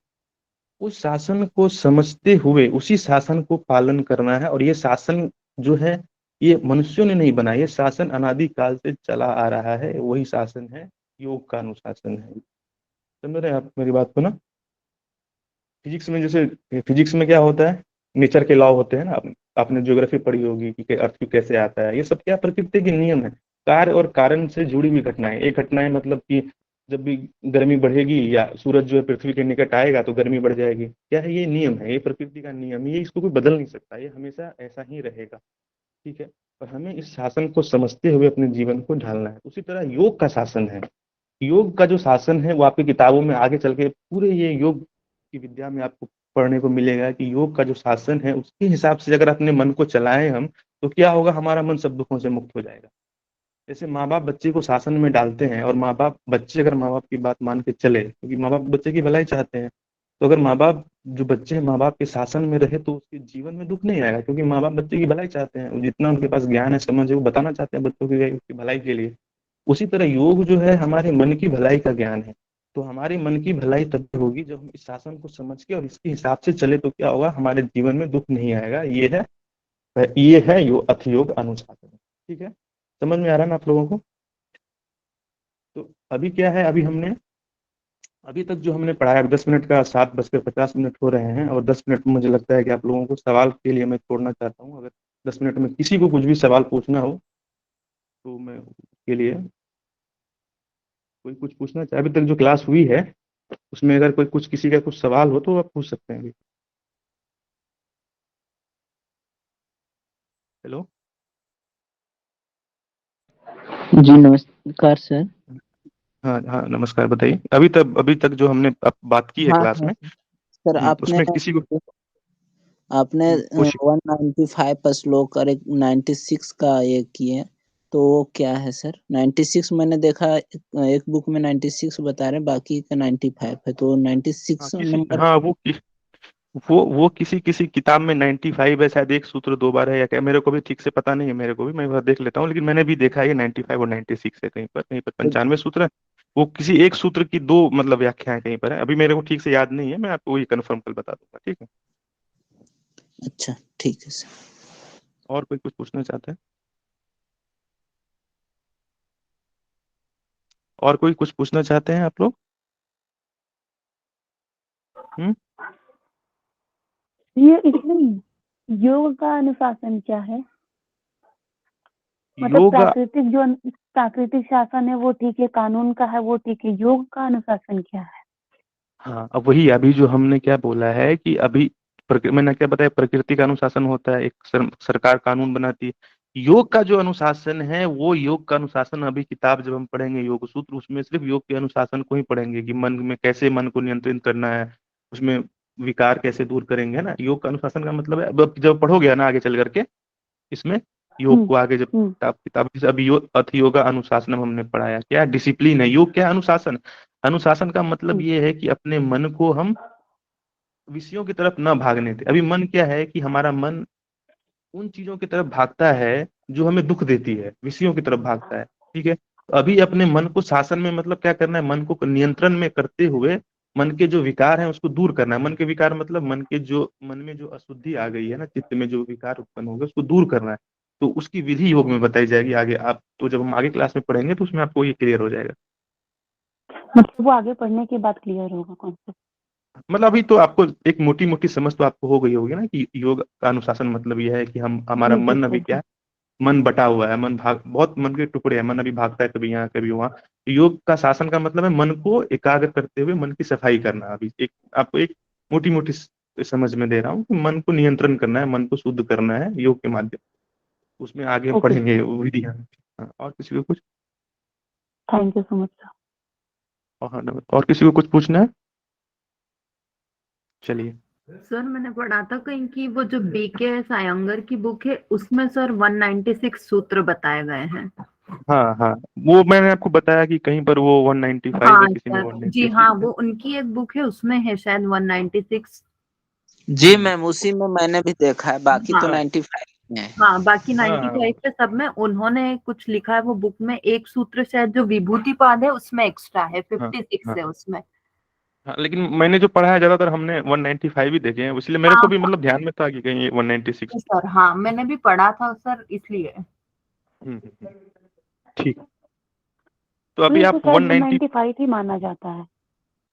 उस शासन को समझते हुए उसी शासन को पालन करना है। और ये शासन जो है, ये मनुष्यों ने नहीं बनाया, ये शासन अनादि काल से चला आ रहा है, वही शासन है, योग का अनुशासन है। समझ रहे हैं आप मेरी बात को ना। फिजिक्स में, जैसे फिजिक्स में क्या होता है, नेचर के लॉ होते हैं ना। आपने ज्योग्राफी पढ़ी होगी कि अर्थ क्यों कैसे आता है, ये सब क्या प्रकृति के नियम है। कार्य और कारण से जुड़ी हुई घटनाएं, एक घटनाएं मतलब कि जब भी गर्मी बढ़ेगी या सूरज जो है पृथ्वी के निकट आएगा तो गर्मी बढ़ जाएगी, क्या है, ये नियम है, ये प्रकृति का नियम है, ये इसको कोई बदल नहीं सकता, ये हमेशा ऐसा ही रहेगा, ठीक है। और हमें इस शासन को समझते हुए अपने जीवन को ढालना है। उसी तरह योग का शासन है, योग का जो शासन है वो आपकी किताबों में आगे चल के पूरे ये योग की विद्या में आपको पढ़ने को मिलेगा कि योग का जो शासन है उसके हिसाब से अगर अपने मन को चलाएं हम, तो क्या होगा, हमारा मन सब दुखों से मुक्त हो जाएगा। जैसे माँ बाप बच्चे को शासन में डालते हैं, और माँ बाप बच्चे अगर माँ बाप की बात मान के चले, क्योंकि माँ बाप बच्चे की भलाई चाहते हैं, तो अगर माँ बाप, जो बच्चे माँ बाप के शासन में रहे तो उसके जीवन में दुख नहीं आएगा, क्योंकि माँ बाप बच्चे की भलाई चाहते हैं, जितना उनके पास ज्ञान है, समझ है, वो बताना चाहते हैं बच्चों की भलाई के लिए। उसी तरह योग जो है हमारे मन की भलाई का ज्ञान है। तो हमारे मन की भलाई तब होगी जब हम इस शासन को समझ के और इसके हिसाब से चले, तो क्या होगा, हमारे जीवन में दुख नहीं आएगा। ये है यो अथ योग अनुशासन, ठीक है। समझ में आ रहा है ना आप लोगों को। तो अभी क्या है, अभी तक जो हमने पढ़ाया, 10 मिनट का, 7:50 हो रहे हैं, और 10 मिनट में मुझे लगता है कि आप लोगों को सवाल के लिए मैं छोड़ना चाहता हूँ। अगर 10 मिनट में किसी को कुछ भी सवाल पूछना हो तो मैं उसके लिए, कोई कुछ पूछना चाहे, अभी तक जो क्लास हुई है उसमें अगर कोई कुछ, किसी का कुछ सवाल हो तो आप पूछ सकते हैं अभी। हेलो। जी नमस्कार सर। हाँ हाँ, नमस्कार, बताइए। अभी तक जो हमने अब बात की है हाँ क्लास हाँ में, सर, आपने उसमें किसी को आपने कुछ, 195 पर श्लोक और एक 96 का ये किए, तो वो क्या है सर? 96 मैंने देखा, एक बुक में 96 बता रहे हैं, बाकी का 95 है, तो 96 नंबर। हाँ, वो किसी किसी किताब में 95 है, शायद एक सूत्र 2 बार है या क्या, मेरे को भी ठीक से पता नहीं है, मेरे को भी, मैं एक बार देख लेता हूँ, लेकिन मैंने भी देखा है ये 95 और 96 है, कहीं पर 95 सूत्र है। वो किसी एक सूत्र की दो मतलब व्याख्याएं कहीं पर है, अभी मेरे को ठीक से याद नहीं है, मैं आपको वही कंफर्म कल बता दूंगा, ठीक है। अच्छा ठीक है सर। और कोई कुछ पूछना चाहता है? और कोई कुछ पूछना चाहते हैं आप लोग? ये इसमें योग का अनुशासन क्या है? मतलब योगा प्राकृतिक शासन है वो ठीक है, कानून का है वो ठीक है, योग का अनुशासन क्या है? हाँ, अब वही अभी जो हमने क्या बोला है कि अभी मैंने क्या बताया, प्रकृति का अनुशासन होता है, एक सरकार कानून बनाती है। योग का जो अनुशासन है वो योग का अनुशासन अभी किताब जब हम पढ़ेंगे योग सूत्र, उसमें सिर्फ योग के अनुशासन को ही पढ़ेंगे कि मन में कैसे मन को नियंत्रित करना है, उसमें विकार कैसे दूर करेंगे, है ना। योग का अनुशासन का मतलब है, अब जब पढ़ोगे ना आगे चल करके इसमें योग को आगे जब किताब किताब जैसे अभी अथ योगा अनुशासन हमने पढ़ाया, क्या डिसिप्लिन है योग, क्या अनुशासन। अनुशासन का मतलब ये है कि अपने मन को हम विषयों की तरफ न भागने दें। अभी मन क्या है कि हमारा मन उन चीजों की तरफ भागता है जो हमें दुख देती है, विषयों की तरफ भागता है, ठीक है। तो अभी अपने मन को शासन में मतलब क्या करना है, मन को नियंत्रण में करते हुए मन के जो विकार हैं उसको दूर करना है। मन के विकार मतलब मन में जो अशुद्धि आ गई है ना, चित्त में जो विकार उत्पन्न हो गया उसको दूर करना है। तो उसकी विधि योग में बताई जाएगी आगे, आप तो जब हम आगे क्लास में पढ़ेंगे तो उसमें आपको ये क्लियर हो जाएगा। मतलब वो आगे पढ़ने के बाद क्लियर होगा कॉन्सेप्ट? मतलब अभी तो आपको एक मोटी मोटी समझ तो आपको हो गई होगी ना कि योग का अनुशासन मतलब यह है कि हम हमारा जी जी मन अभी क्या है, मन बटा हुआ है, मन भाग बहुत मन के टुकड़े हैं, मन अभी भागता है कभी यहाँ कभी वहाँ। योग का शासन का मतलब है मन को एकाग्र करते हुए मन की सफाई करना। अभी एक आपको एक मोटी मोटी समझ में दे रहा हूँ कि मन को नियंत्रण करना है, मन को शुद्ध करना है योग के माध्यम, उसमें आगे हम ओके, पढ़ेंगे विधियां। हाँ, और किसी को कुछ thank you so much sir. और किसी को कुछ पूछना है? चलिए। सर मैंने पढ़ा था कहीं की वो जो बीके एस आयंगर की बुक है उसमें सर 196 सूत्र बताए गए हैं। हाँ हाँ, वो मैंने आपको बताया कि कहीं पर वो 195 है, हाँ किसी में सर, जी 196 हाँ, लिखा है। वो उनकी एक बुक है उसमें है शायद 196। जी मैम, उसी में मैंने भी देखा है, बाकी तो हाँ 95 में है। हाँ, बाकी हाँ 95 पे सब में उन्होंने कुछ लिखा है वो बुक में। एक सूत्र शायद जो विभूतिपाद है उसमें एक्स्ट्रा है, हाँ 56 हाँ है उसमें। हाँ, लेकिन मैंने जो पढ़ा है ज्यादातर हमने 195 ही देखे हैं, इसलिए मेरे को भी हाँ मतलब ध्यान में था कि कहीं 196। सर, हाँ मैंने भी पढ़ा था सर इसलिए। हम्म, ठीक। तो तो अभी ये तो आप शायद 190, 195 ही माना जाता है।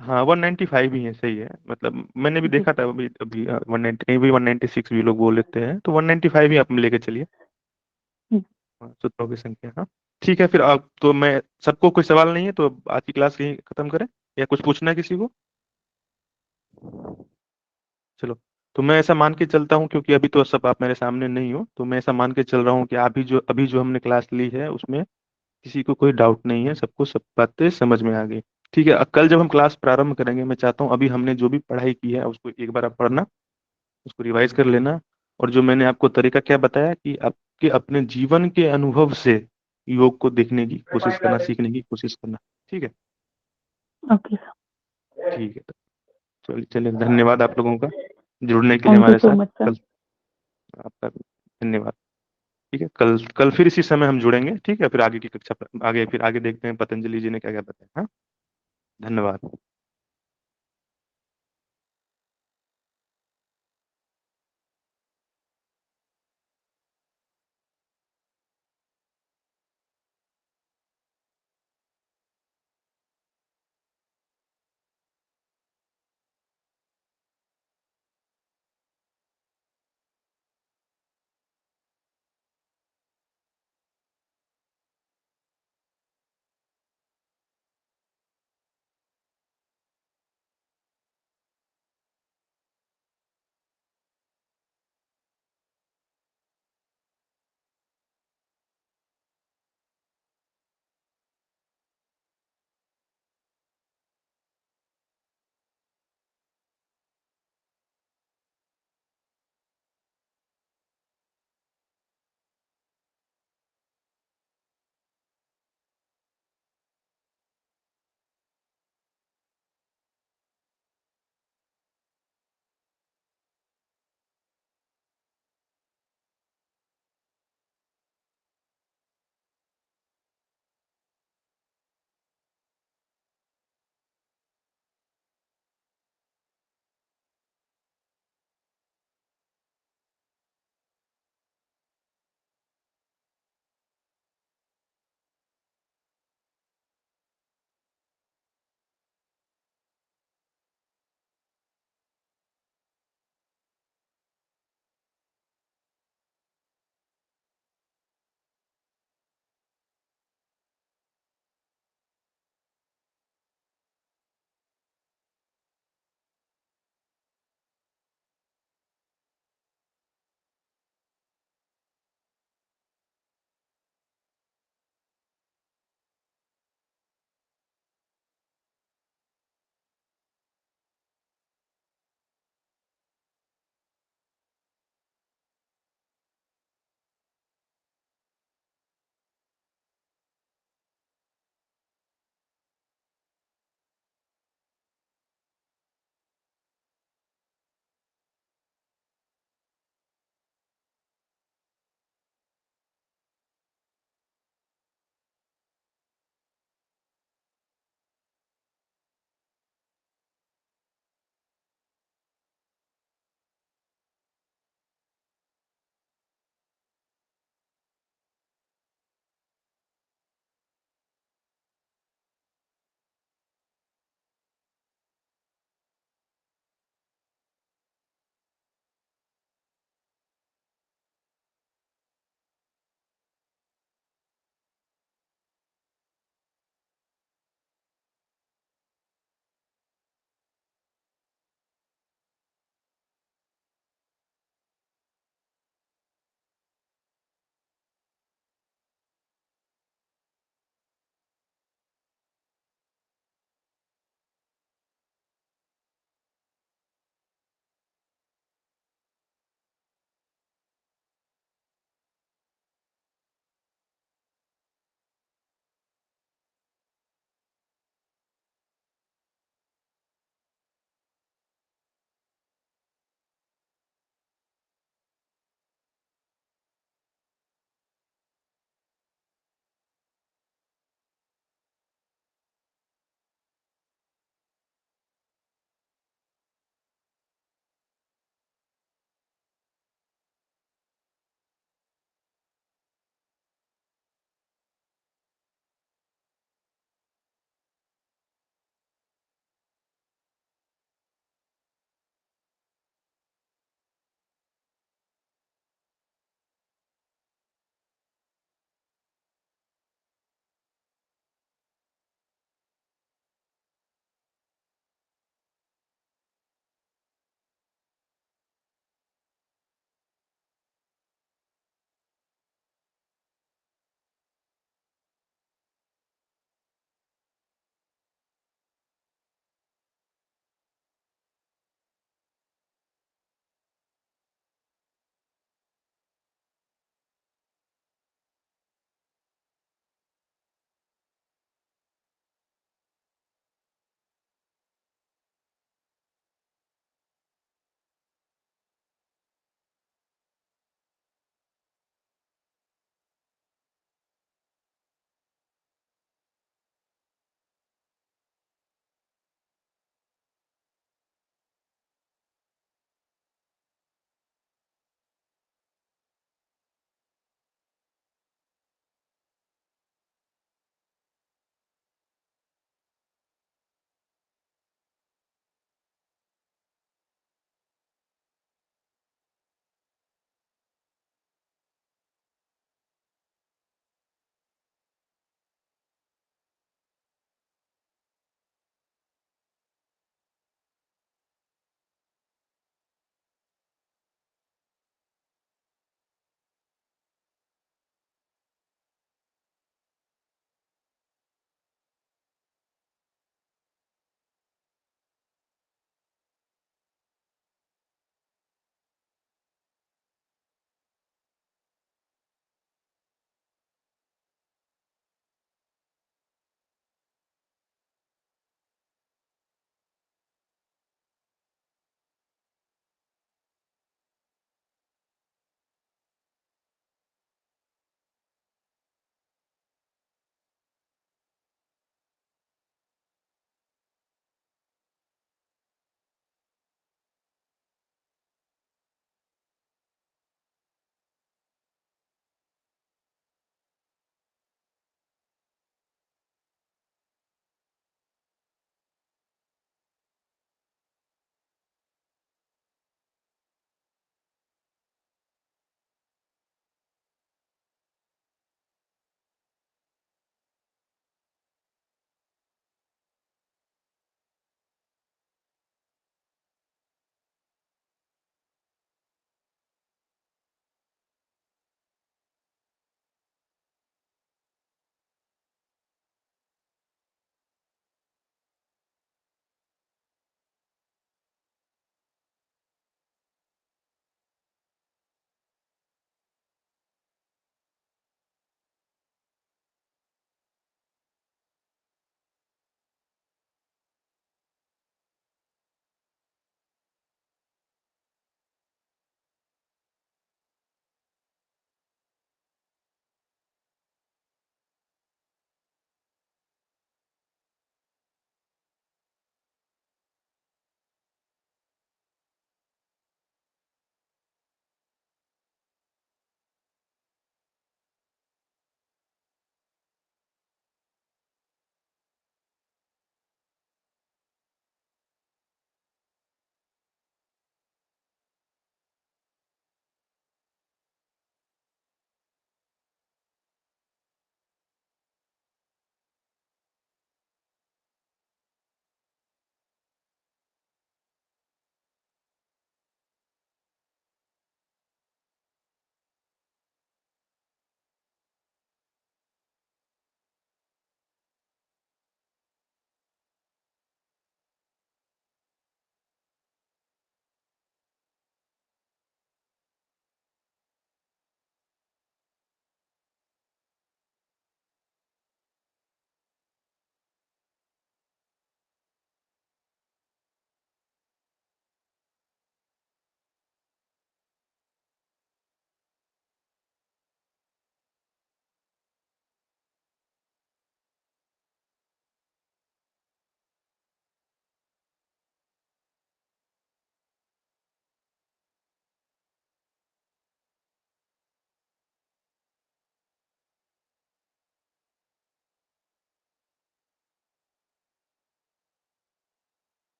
हाँ 195 ही है, सही है। मतलब मैंने भी जी देखा था अभी अभी 190 कहीं भी 196 भी लोग बोल लेते हैं, तो 195 ही आप लेके चलिए। हम्म, हाँ, सूत्रों की संख्या। हाँ ठीक है, फिर आप तो मैं सबको कोई सवाल नहीं है तो आज की क्लास यहीं खत्म करें, या कुछ पूछना है किसी को? चलो, तो मैं ऐसा मान के चलता हूँ क्योंकि अभी तो सब आप मेरे सामने नहीं हो, तो मैं ऐसा मान के चल रहा हूँ कि अभी जो हमने क्लास ली है उसमें किसी को कोई डाउट नहीं है, सबको सब बातें समझ में आ गई। ठीक है, कल जब हम क्लास प्रारंभ करेंगे मैं चाहता हूँ अभी हमने जो भी पढ़ाई की है उसको एक बार आप पढ़ना, उसको रिवाइज कर लेना। और जो मैंने आपको तरीका क्या बताया कि आपके अपने जीवन के अनुभव से योग को देखने की कोशिश करना, सीखने की कोशिश करना। ठीक है। ओके सर, ठीक है, तो चलिए चलिए, धन्यवाद आप लोगों का जुड़ने के लिए थैंक यू हमारे सो साथ। Much sir. कल आपका भी धन्यवाद। ठीक है, कल कल फिर इसी समय हम जुड़ेंगे, ठीक है। फिर आगे की कक्षा आगे फिर आगे देखते हैं पतंजलि जी ने क्या क्या बताया। हाँ, धन्यवाद।